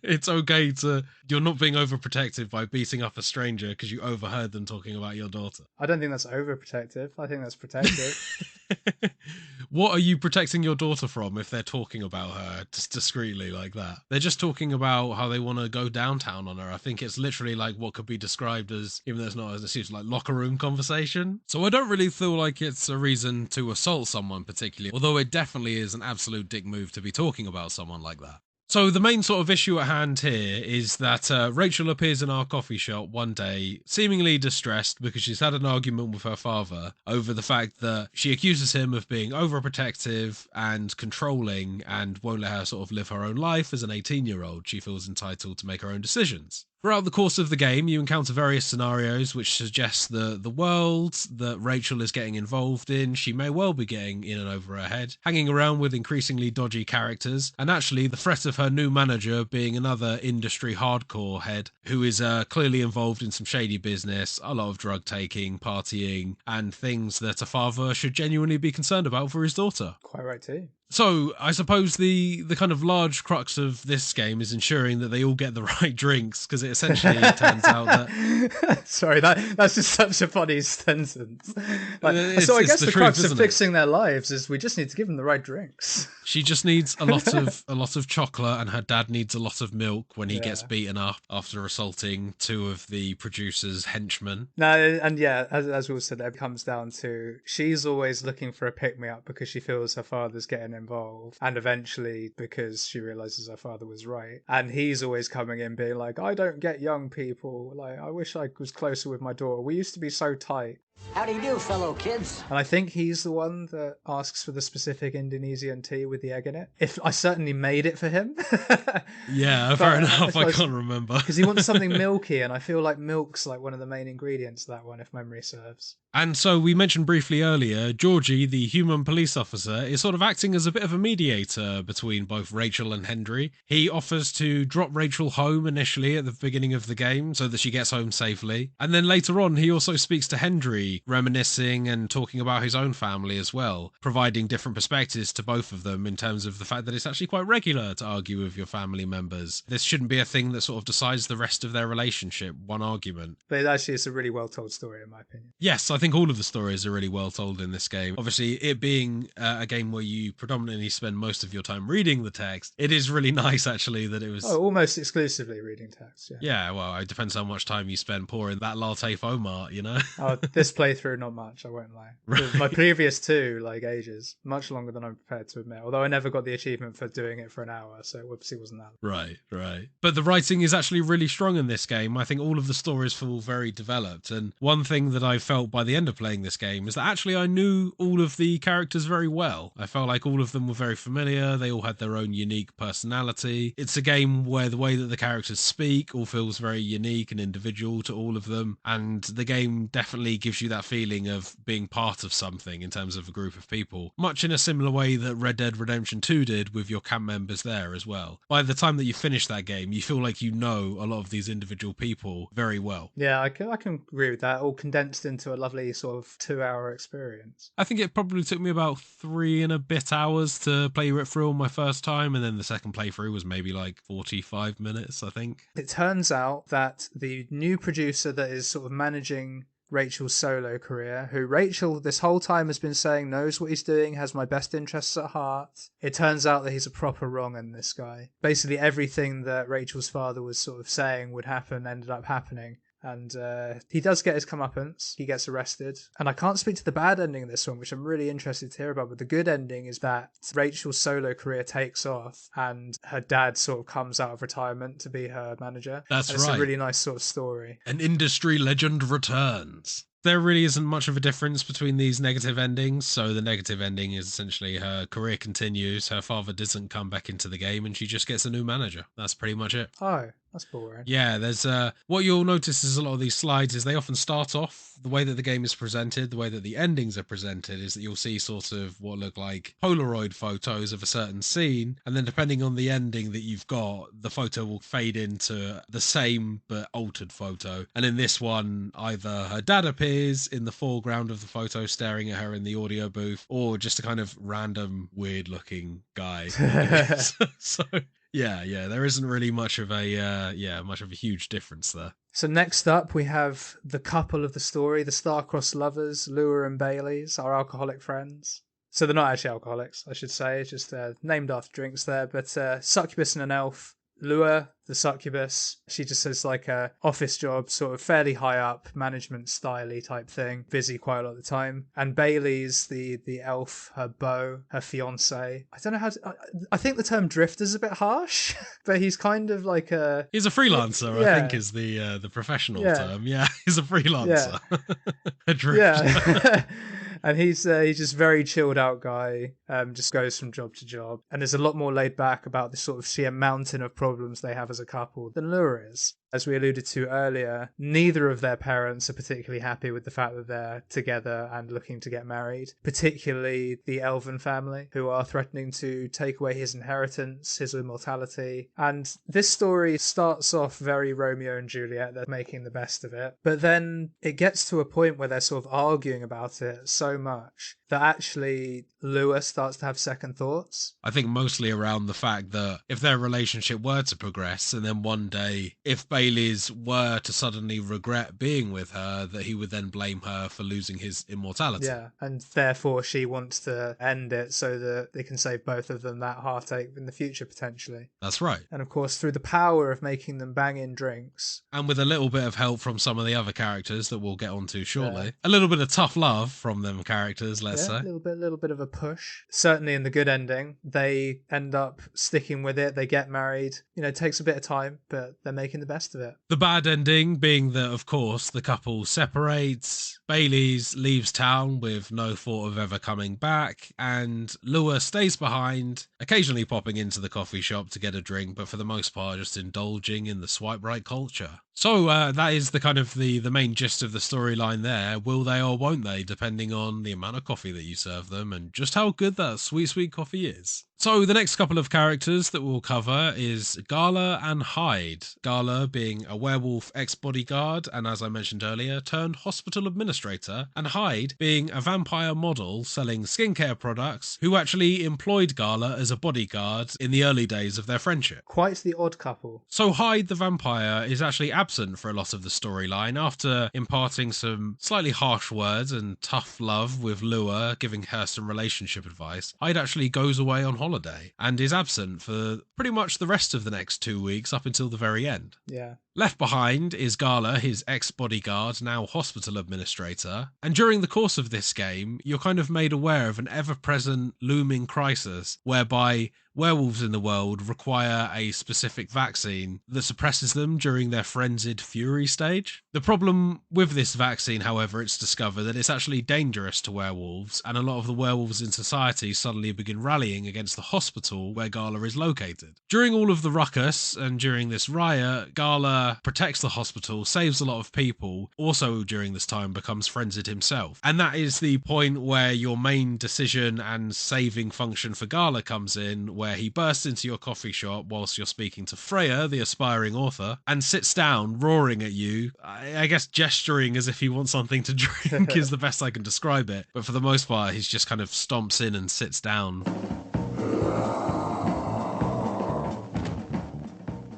it's okay you're not being overprotective by beating up a stranger because you overheard them talking about your daughter. I don't think that's overprotective. I think that's protective. What are you protecting your daughter from if they're talking about her just discreetly like that? They're just talking about how they want to go downtown on her. I think it's literally like what could be described as, even though it's not as it's like locker room conversation. So I don't really feel like it's a reason to assault someone particularly, although it definitely is an absolute dick move to be talking about someone like that. So the main sort of issue at hand here is that Rachel appears in our coffee shop one day, seemingly distressed because she's had an argument with her father over the fact that she accuses him of being overprotective and controlling and won't let her sort of live her own life as an 18-year-old. She feels entitled to make her own decisions. Throughout the course of the game, you encounter various scenarios which suggest the world that Rachel is getting involved in, she may well be getting in and over her head, hanging around with increasingly dodgy characters, and actually the threat of her new manager being another industry hardcore head who is clearly involved in some shady business, a lot of drug taking, partying, and things that a father should genuinely be concerned about for his daughter. Quite right too. So, I suppose the kind of large crux of this game is ensuring that they all get the right drinks, because it essentially turns out that... Sorry, that's just such a funny sentence. So I guess the crux of fixing their lives is we just need to give them the right drinks. She just needs a lot of chocolate, and her dad needs a lot of milk when he gets beaten up after assaulting two of the producer's henchmen. No, and yeah, as we all said, it comes down to she's always looking for a pick-me-up because she feels her father's getting involved, and eventually because she realizes her father was right, and he's always coming in being like, I don't get young people, like I wish I was closer with my daughter, we used to be so tight. How do you do, fellow kids? And I think he's the one that asks for the specific Indonesian tea with the egg in it. If I certainly made it for him. Yeah, fair enough. I can't remember. Because he wants something milky, and I feel like milk's like one of the main ingredients of that one, if memory serves. And so we mentioned briefly earlier, Georgie, the human police officer, is sort of acting as a bit of a mediator between both Rachel and Hendry. He offers to drop Rachel home initially at the beginning of the game so that she gets home safely. And then later on, he also speaks to Hendry, reminiscing and talking about his own family as well, providing different perspectives to both of them in terms of the fact that it's actually quite regular to argue with your family members. This shouldn't be a thing that sort of decides the rest of their relationship, one argument. But actually, it's a really well-told story, in my opinion. Yes, I think all of the stories are really well told in this game. Obviously, it being a game where you predominantly spend most of your time reading the text, it is really nice, actually, that it was... Oh, almost exclusively reading text, yeah. Yeah, well, it depends how much time you spend pouring that latte foam art, you know? Oh, this playthrough, not much, I won't lie. Right. My previous two, like, ages. Much longer than I'm prepared to admit. Although I never got the achievement for doing it for an hour, so it obviously wasn't that. Right. But the writing is actually really strong in this game. I think all of the stories feel very developed, and one thing that I felt by the end of playing this game is that actually I knew all of the characters very well. I felt like all of them were very familiar, they all had their own unique personality. It's a game where the way that the characters speak all feels very unique and individual to all of them, and the game definitely gives you that feeling of being part of something in terms of a group of people, much in a similar way that Red Dead Redemption 2 did with your camp members there as well. By the time that you finish that game, you feel like you know a lot of these individual people very well. Yeah, I can agree with that, all condensed into a lovely sort of 2-hour experience. I think it probably took me about 3 and a bit hours to play it through on my first time, and then the second playthrough was maybe like 45 minutes, I think. It turns out that the new producer that is sort of managing Rachel's solo career, who Rachel this whole time has been saying knows what he's doing, has my best interests at heart. It turns out that he's a proper wrong in this guy. Basically everything that Rachel's father was sort of saying would happen ended up happening. And he does get his comeuppance. He gets arrested. And I can't speak to the bad ending of this one, which I'm really interested to hear about. But the good ending is that Rachel's solo career takes off and her dad sort of comes out of retirement to be her manager. That's and right. It's a really nice sort of story. An industry legend returns. There really isn't much of a difference between these negative endings. So the negative ending is essentially her career continues, her father doesn't come back into the game, and she just gets a new manager. That's pretty much it. Oh, that's boring. Yeah, there's what you'll notice is a lot of these slides is they often start off the way that the game is presented, the way that the endings are presented is that you'll see sort of what look like Polaroid photos of a certain scene, and then depending on the ending that you've got, the photo will fade into the same but altered photo. And in this one, either her dad appears in the foreground of the photo staring at her in the audio booth, or just a kind of random weird looking guy. So yeah, there isn't really much of a huge difference there. So next up, we have the couple of the story, the star-crossed lovers, Lua and Bailey's, our alcoholic friends. So they're not actually alcoholics, I should say, it's just named after drinks there, but succubus and an elf. Lua, the succubus, she just has like a office job, sort of fairly high up, management style-y type thing, busy quite a lot of the time. And Bailey's the elf, her beau, her fiance. I don't know how to, I think the term drifter's a bit harsh, but he's kind of like a... He's a freelancer, yeah. I think is the professional term. Yeah, he's a freelancer. Yeah. A drifter. Yeah. And he's just very chilled out guy, just goes from job to job. And there's a lot more laid back about the sort of sheer mountain of problems they have as a couple than Lua is. As we alluded to earlier, neither of their parents are particularly happy with the fact that they're together and looking to get married, particularly the Elven family, who are threatening to take away his inheritance, his immortality. And this story starts off very Romeo and Juliet, they're making the best of it. But then it gets to a point where they're sort of arguing about it so much that actually Lua starts to have second thoughts. I think mostly around the fact that if their relationship were to progress, and then one day, if Bailey's were to suddenly regret being with her, that he would then blame her for losing his immortality. Yeah, and therefore she wants to end it so that they can save both of them that heartache in the future, potentially. That's right. And of course, through the power of making them bang in drinks. And with a little bit of help from some of the other characters that we'll get onto shortly. Yeah. A little bit of tough love from them characters, let's say. A little bit of a push. Certainly in the good ending, they end up sticking with it. They get married. You know, it takes a bit of time, but they're making the best of it. The bad ending being that, of course, the couple separates, Bailey's leaves town with no thought of ever coming back, and Lua stays behind, occasionally popping into the coffee shop to get a drink, but for the most part just indulging in the swipe right culture. So that is the kind of the main gist of the storyline there. Will they or won't they, depending on the amount of coffee that you serve them and just how good that sweet coffee is. So the next couple of characters that we'll cover is Gala and Hyde. Gala being a werewolf ex-bodyguard and, as I mentioned earlier, turned hospital administrator, and Hyde being a vampire model selling skincare products who actually employed Gala as a bodyguard in the early days of their friendship. Quite the odd couple. So Hyde the vampire is actually absent for a lot of the storyline after imparting some slightly harsh words and tough love with Lua, giving her some relationship advice. Hyde actually goes away on holiday and is absent for pretty much the rest of the next 2 weeks up until the very end. Yeah. Left behind is Gala, his ex-bodyguard, now hospital administrator, and during the course of this game, you're kind of made aware of an ever-present looming crisis whereby werewolves in the world require a specific vaccine that suppresses them during their frenzied fury stage. The problem with this vaccine, however, it's discovered that it's actually dangerous to werewolves, and a lot of the werewolves in society suddenly begin rallying against the hospital where Gala is located. During all of the ruckus and during this riot, Gala protects the hospital, saves a lot of people, also during this time becomes frenzied himself. And that is the point where your main decision and saving function for Gala comes in, where he bursts into your coffee shop whilst you're speaking to Freya, the aspiring author, and sits down, roaring at you, I guess gesturing as if he wants something to drink is the best I can describe it. But for the most part, he's just kind of stomps in and sits down.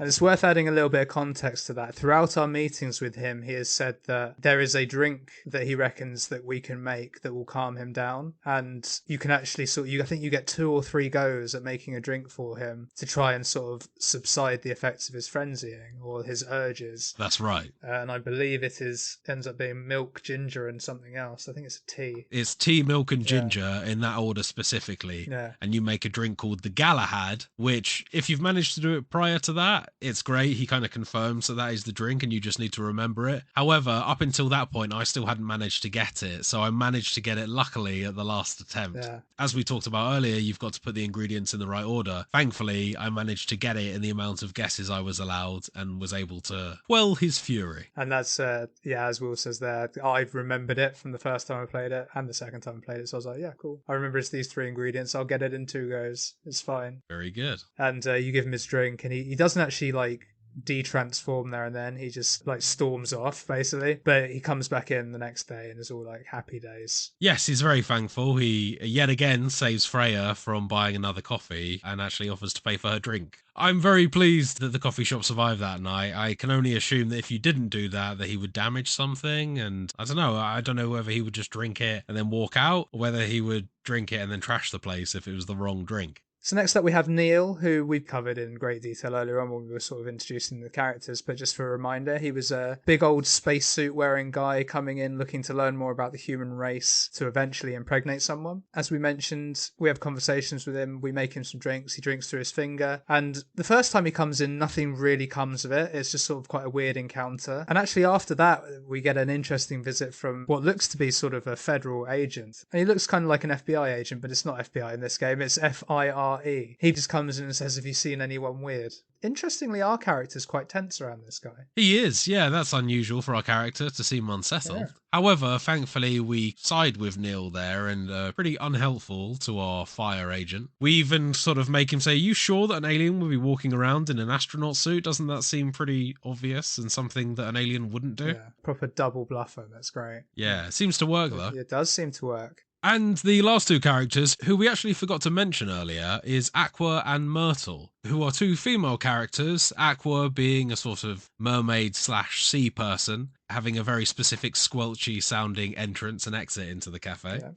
And it's worth adding a little bit of context to that. Throughout our meetings with him, he has said that there is a drink that he reckons that we can make that will calm him down. And you can actually I think you get 2 or 3 goes at making a drink for him to try and sort of subside the effects of his frenzying or his urges. That's right. And I believe ends up being milk, ginger, and something else. I think it's a tea. It's tea, milk, and ginger in that order specifically. Yeah. And you make a drink called the Galahad, which, if you've managed to do it prior to that, it's great. He kind of confirms that is the drink and you just need to remember it. However, up until that point, I still hadn't managed to get it. So I managed to get it, luckily, at the last attempt. Yeah. As we talked about earlier, you've got to put the ingredients in the right order. Thankfully, I managed to get it in the amount of guesses I was allowed and was able to quell his fury. And that's, as Will says there, I've remembered it from the first time I played it and the second time I played it. So I was like, yeah, cool. I remember it's these 3 ingredients. I'll get it in 2 goes. It's fine. Very good. And you give him his drink and he doesn't actually de-transform there and then. He just storms off basically, but he comes back in the next day and it's all happy days. Yes, he's very thankful. He yet again saves Freya from buying another coffee and actually offers to pay for her drink. I'm very pleased that the coffee shop survived that night. I can only assume that if you didn't do that he would damage something, and I don't know whether he would just drink it and then walk out, or whether he would drink it and then trash the place if it was the wrong drink. So next up we have Neil, who we've covered in great detail earlier on when we were sort of introducing the characters, but just for a reminder, he was a big old spacesuit wearing guy coming in looking to learn more about the human race to eventually impregnate someone. As we mentioned, we have conversations with him, we make him some drinks, he drinks through his finger, and the first time he comes in, nothing really comes of it. It's just sort of quite a weird encounter. And actually after that, we get an interesting visit from what looks to be sort of a federal agent. And he looks kind of like an FBI agent, but it's not FBI in this game, it's FIR. He just comes in and says, have you seen anyone weird? Interestingly, our character's quite tense around this guy. He is, yeah, that's unusual for our character to seem unsettled. Yeah. However, thankfully, we side with Neil there and pretty unhelpful to our fire agent. We even sort of make him say, are you sure that an alien would be walking around in an astronaut suit? Doesn't that seem pretty obvious and something that an alien wouldn't do? Yeah, proper double bluffer, that's great. Yeah, it seems to work though. It does seem to work. And the last 2 characters, who we actually forgot to mention earlier, is Aqua and Myrtle, who are 2 female characters, Aqua being a sort of mermaid/sea person, having a very specific squelchy sounding entrance and exit into the cafe. Yeah.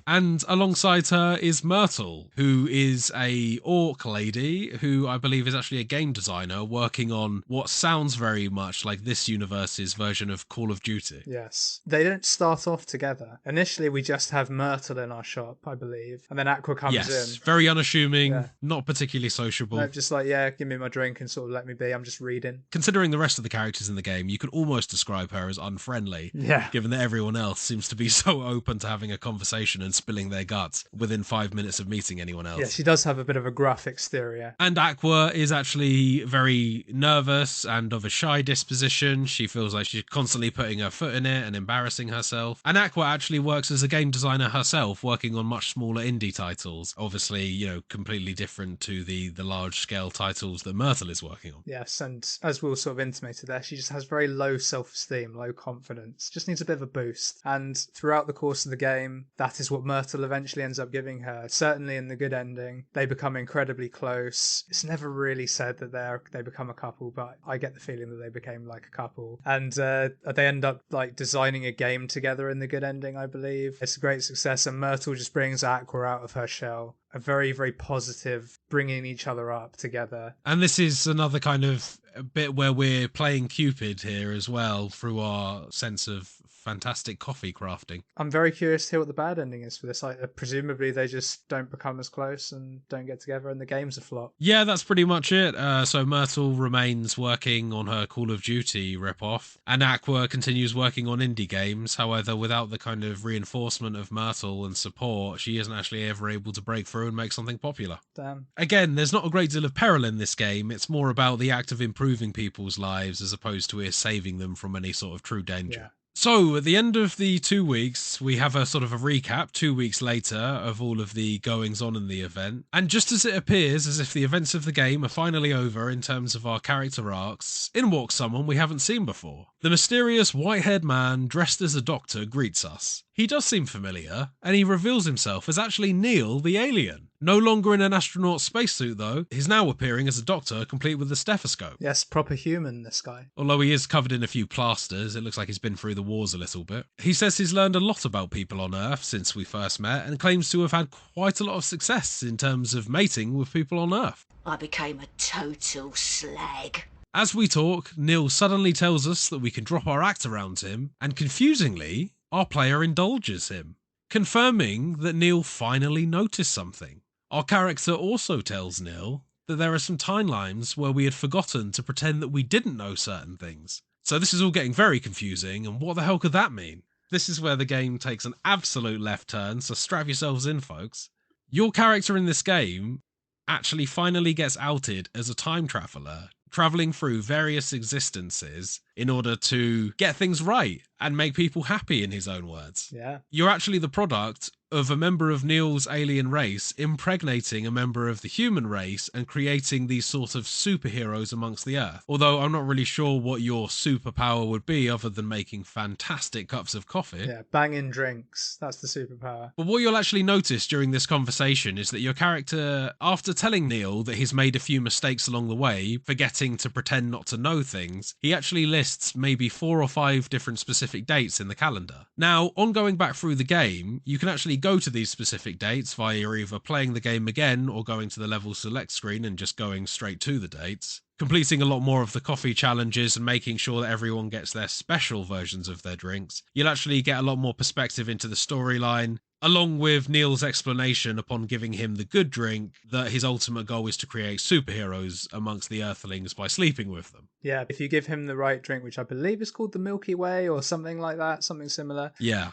And alongside her is Myrtle, who is a orc lady who I believe is actually a game designer working on what sounds very much like this universe's version of Call of Duty. Yes. They don't start off together. Initially, we just have Myrtle in our shop, I believe. And then Aqua comes in. Very unassuming, not particularly sociable. No, just give me my drink and sort of let me be. I'm just reading. Considering the rest of the characters in the game, you could almost describe her as unfriendly. Yeah. Given that everyone else seems to be so open to having a conversation and spilling their guts within 5 minutes of meeting anyone else. Yeah, she does have a bit of a gruff exterior. And Aqua is actually very nervous and of a shy disposition. She feels like she's constantly putting her foot in it and embarrassing herself. And Aqua actually works as a game designer herself, working on much smaller indie titles. Obviously, completely different to the large-scale titles that Myrtle is working on. Yes, and as Will sort of intimated there, she just has very low self-esteem, low confidence. Just needs a bit of a boost. And throughout the course of the game, that is what Myrtle eventually ends up giving her. Certainly in the good ending, they become incredibly close. It's never really said that they become a couple, but I get the feeling that they became like a couple. And they end up designing a game together in the good ending, I believe. It's a great success, and Myrtle just brings Aqua out of her shell. A very, very positive, bringing each other up together. And this is another kind of bit where we're playing Cupid here as well through our sense of fantastic coffee crafting. I'm very curious to hear what the bad ending is for this. Presumably they just don't become as close and don't get together and the game's a flop. Yeah, that's pretty much it. So Myrtle remains working on her Call of Duty ripoff, and Aqua continues working on indie games. However, without the kind of reinforcement of Myrtle and support, she isn't actually ever able to break through and make something popular. Damn. Again, there's not a great deal of peril in this game. It's more about the act of improving people's lives as opposed to saving them from any sort of true danger. Yeah. So, at the end of the 2 weeks, we have a sort of a recap 2 weeks later of all of the goings on in the event. And just as it appears as if the events of the game are finally over in terms of our character arcs, in walks someone we haven't seen before. The mysterious white-haired man dressed as a doctor greets us. He does seem familiar, and he reveals himself as actually Neil the alien. No longer in an astronaut spacesuit, though. He's now appearing as a doctor, complete with a stethoscope. Yes, proper human, this guy. Although he is covered in a few plasters, it looks like he's been through the wars a little bit. He says he's learned a lot about people on Earth since we first met, and claims to have had quite a lot of success in terms of mating with people on Earth. I became a total slag. As we talk, Neil suddenly tells us that we can drop our act around him, and confusingly, our player indulges him, confirming that Neil finally noticed something. Our character also tells Neil that there are some timelines where we had forgotten to pretend that we didn't know certain things. So this is all getting very confusing, and what the hell could that mean? This is where the game takes an absolute left turn, so strap yourselves in, folks. Your character in this game actually finally gets outed as a time traveller, travelling through various existences in order to get things right and make people happy, in his own words. Yeah. You're actually the product of a member of Neil's alien race impregnating a member of the human race and creating these sort of superheroes amongst the Earth. Although I'm not really sure what your superpower would be other than making fantastic cups of coffee. Yeah, banging drinks. That's the superpower. But what you'll actually notice during this conversation is that your character, after telling Neil that he's made a few mistakes along the way, forgetting to pretend not to know things, he actually lists maybe 4 or 5 different specific dates in the calendar. Now, on going back through the game, you can actually go to these specific dates via either playing the game again or going to the level select screen and just going straight to the dates, completing a lot more of the coffee challenges and making sure that everyone gets their special versions of their drinks. You'll actually get a lot more perspective into the storyline, along with Neil's explanation upon giving him the good drink that his ultimate goal is to create superheroes amongst the Earthlings by sleeping with them. Yeah, if you give him the right drink, which I believe is called the Milky Way or something like that, something similar. Yeah.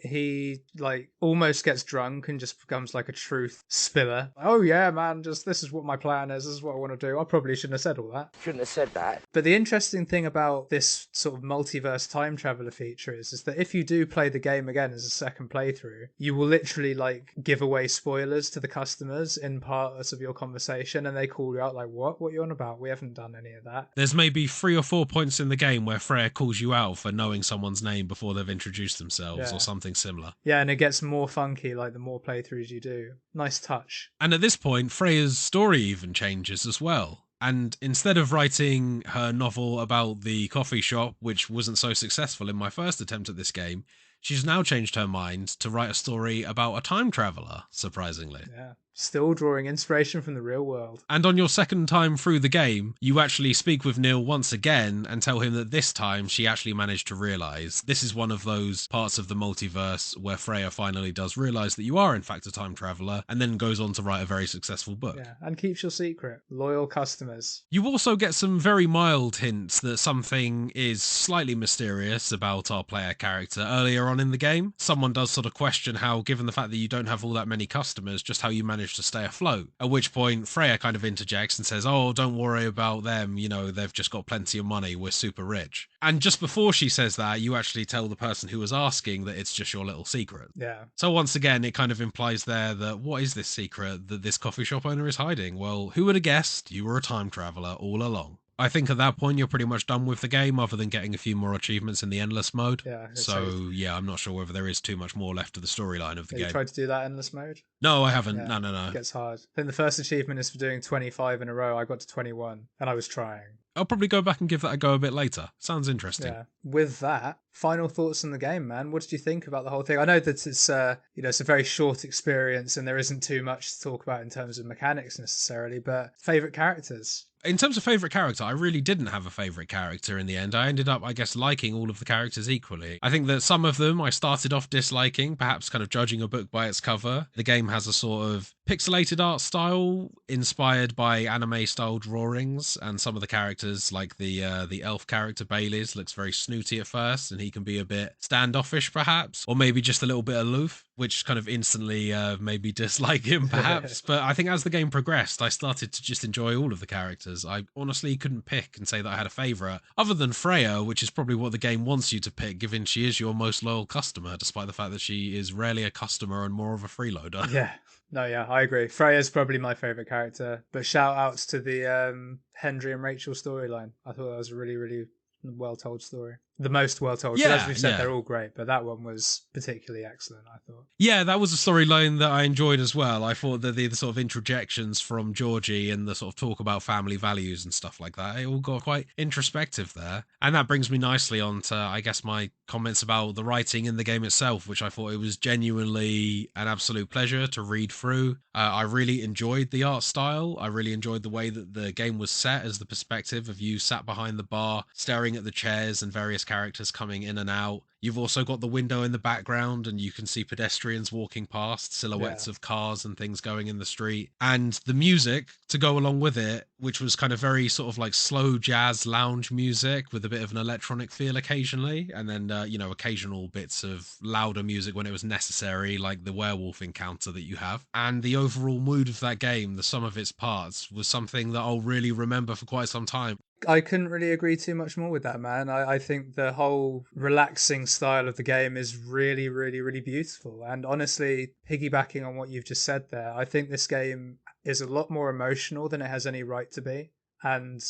He like almost gets drunk and just becomes like a truth spiller. Oh yeah, man, just this is what my plan is. This is what I want to do. I probably shouldn't have said all that. Shouldn't have said that. But the interesting thing about this sort of multiverse time traveler feature is that if you do play the game again as a second playthrough, you will literally like give away spoilers to the customers in parts of your conversation, and they call you out like, what are you on about? We haven't done any of that. There's maybe 3 or 4 points in the game where Freya calls you out for knowing someone's name before they've introduced themselves, or something similar. Yeah, and it gets more funky like the more playthroughs you do. Nice touch. And at this point, Freya's story even changes as well. And instead of writing her novel about the coffee shop, which wasn't so successful in my first attempt at this game, she's now changed her mind to write a story about a time traveller, surprisingly. Yeah. Still drawing inspiration from the real world. And on your second time through the game, you actually speak with Neil once again and tell him that this time she actually managed to realise this is one of those parts of the multiverse where Freya finally does realise that you are in fact a time traveller, and then goes on to write a very successful book. Yeah, and keeps your secret. Loyal customers. You also get some very mild hints that something is slightly mysterious about our player character earlier on in the game. Someone does sort of question how, given the fact that you don't have all that many customers, just how you manage to stay afloat. At which point Freya kind of interjects and says, oh, don't worry about them, you know, they've just got plenty of money, we're super rich. And just before she says that, you actually tell the person who was asking that it's just your little secret. Yeah. So once again, it kind of implies there that what is this secret that this coffee shop owner is hiding? Well, who would have guessed you were a time traveller all along? I think at that point you're pretty much done with the game, other than getting a few more achievements in the endless mode. Yeah. So yeah, I'm not sure whether there is too much more left of the storyline of the game. You tried to do that endless mode? No, I haven't. Yeah, No. It gets hard. I think the first achievement is for doing 25 in a row. I got to 21 and I was trying. I'll probably go back and give that a go a bit later. Sounds interesting. Yeah. With that, final thoughts on the game, man. What did you think about the whole thing? I know that it's it's a very short experience and there isn't too much to talk about in terms of mechanics necessarily, but favourite characters? In terms of favourite character, I really didn't have a favourite character in the end. I ended up, I guess, liking all of the characters equally. I think that some of them I started off disliking, perhaps kind of judging a book by its cover. The game has a sort of pixelated art style inspired by anime-style drawings, and some of the characters, like the elf character Bailey's, looks very snooty at first, and he can be a bit standoffish perhaps, or maybe just a little bit aloof, which kind of instantly made me dislike him perhaps. But I think as the game progressed, I started to just enjoy all of the characters. I honestly couldn't pick and say that I had a favourite, other than Freya, which is probably what the game wants you to pick, given she is your most loyal customer, despite the fact that she is rarely a customer and more of a freeloader. Yeah. No, yeah, I agree. Freya's probably my favourite character, but shout outs to the Hendry and Rachel storyline. I thought that was a really, really well told story. the most well told. Yeah, as we've said, they're all great, but that one was particularly excellent, I thought. Yeah, that was a storyline that I enjoyed as well. I thought that the sort of interjections from Georgie and the sort of talk about family values and stuff like that, it all got quite introspective there. And that brings me nicely on to, I guess, my comments about the writing in the game itself, which I thought it was genuinely an absolute pleasure to read through. I really enjoyed the art style. I really enjoyed the way that the game was set as the perspective of you sat behind the bar, staring at the chairs and various characters coming in and out. You've also got the window in the background and you can see pedestrians walking past, silhouettes of cars and things going in the street. And the music to go along with it, which was kind of very sort of like slow jazz lounge music with a bit of an electronic feel occasionally. And then, occasional bits of louder music when it was necessary, like the werewolf encounter that you have. And the overall mood of that game, the sum of its parts, was something that I'll really remember for quite some time. I couldn't really agree too much more with that, man. I think the whole relaxing style of the game is really, really, really beautiful. And honestly, piggybacking on what you've just said there, I think this game is a lot more emotional than it has any right to be, and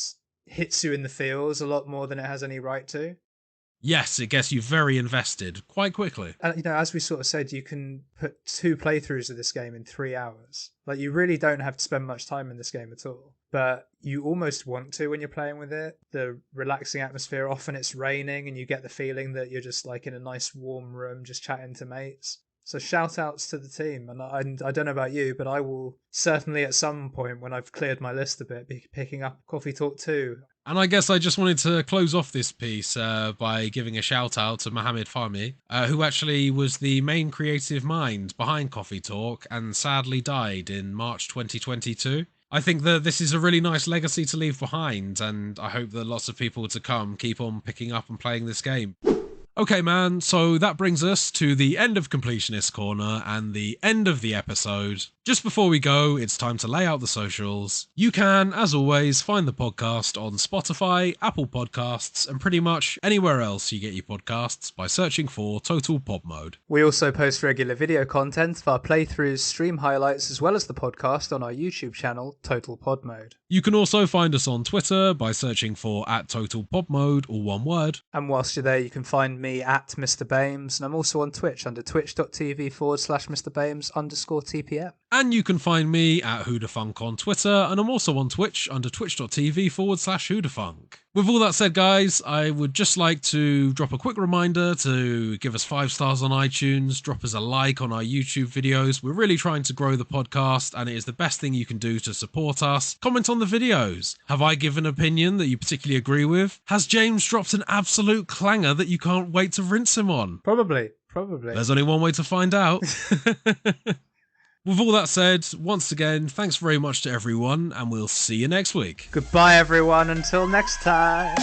hits you in the feels a lot more than it has any right to. Yes, it gets you very invested quite quickly. And, as we sort of said, you can put 2 playthroughs of this game in 3 hours. Like, you really don't have to spend much time in this game at all. But you almost want to when you're playing with it. The relaxing atmosphere, often it's raining and you get the feeling that you're just like in a nice warm room just chatting to mates. So shout outs to the team. And I don't know about you, but I will certainly at some point when I've cleared my list a bit be picking up Coffee Talk 2. And I guess I just wanted to close off this piece by giving a shout out to Mohammed Fahmy, who actually was the main creative mind behind Coffee Talk and sadly died in March 2022. I think that this is a really nice legacy to leave behind, and I hope that lots of people to come keep on picking up and playing this game. Okay, man, so that brings us to the end of Completionist Corner and the end of the episode. Just before we go, it's time to lay out the socials. You can, as always, find the podcast on Spotify, Apple Podcasts, and pretty much anywhere else you get your podcasts by searching for Total Pod Mode. We also post regular video content of our playthroughs, stream highlights, as well as the podcast on our YouTube channel, Total Pod Mode. You can also find us on Twitter by searching for @TotalPodMode, all one word. And whilst you're there, you can find me at Mr. Bames, and I'm also on Twitch under twitch.tv/MrBames_TPM. And you can find me at whodahfunk on Twitter, and I'm also on Twitch under twitch.tv/whodahfunk. With all that said, guys, I would just like to drop a quick reminder to give us 5 stars on iTunes, drop us a like on our YouTube videos. We're really trying to grow the podcast, and it is the best thing you can do to support us. Comment on the videos. Have I given an opinion that you particularly agree with? Has James dropped an absolute clanger that you can't wait to rinse him on? Probably. There's only one way to find out. With all that said, once again, thanks very much to everyone, and we'll see you next week. Goodbye, everyone. Until next time.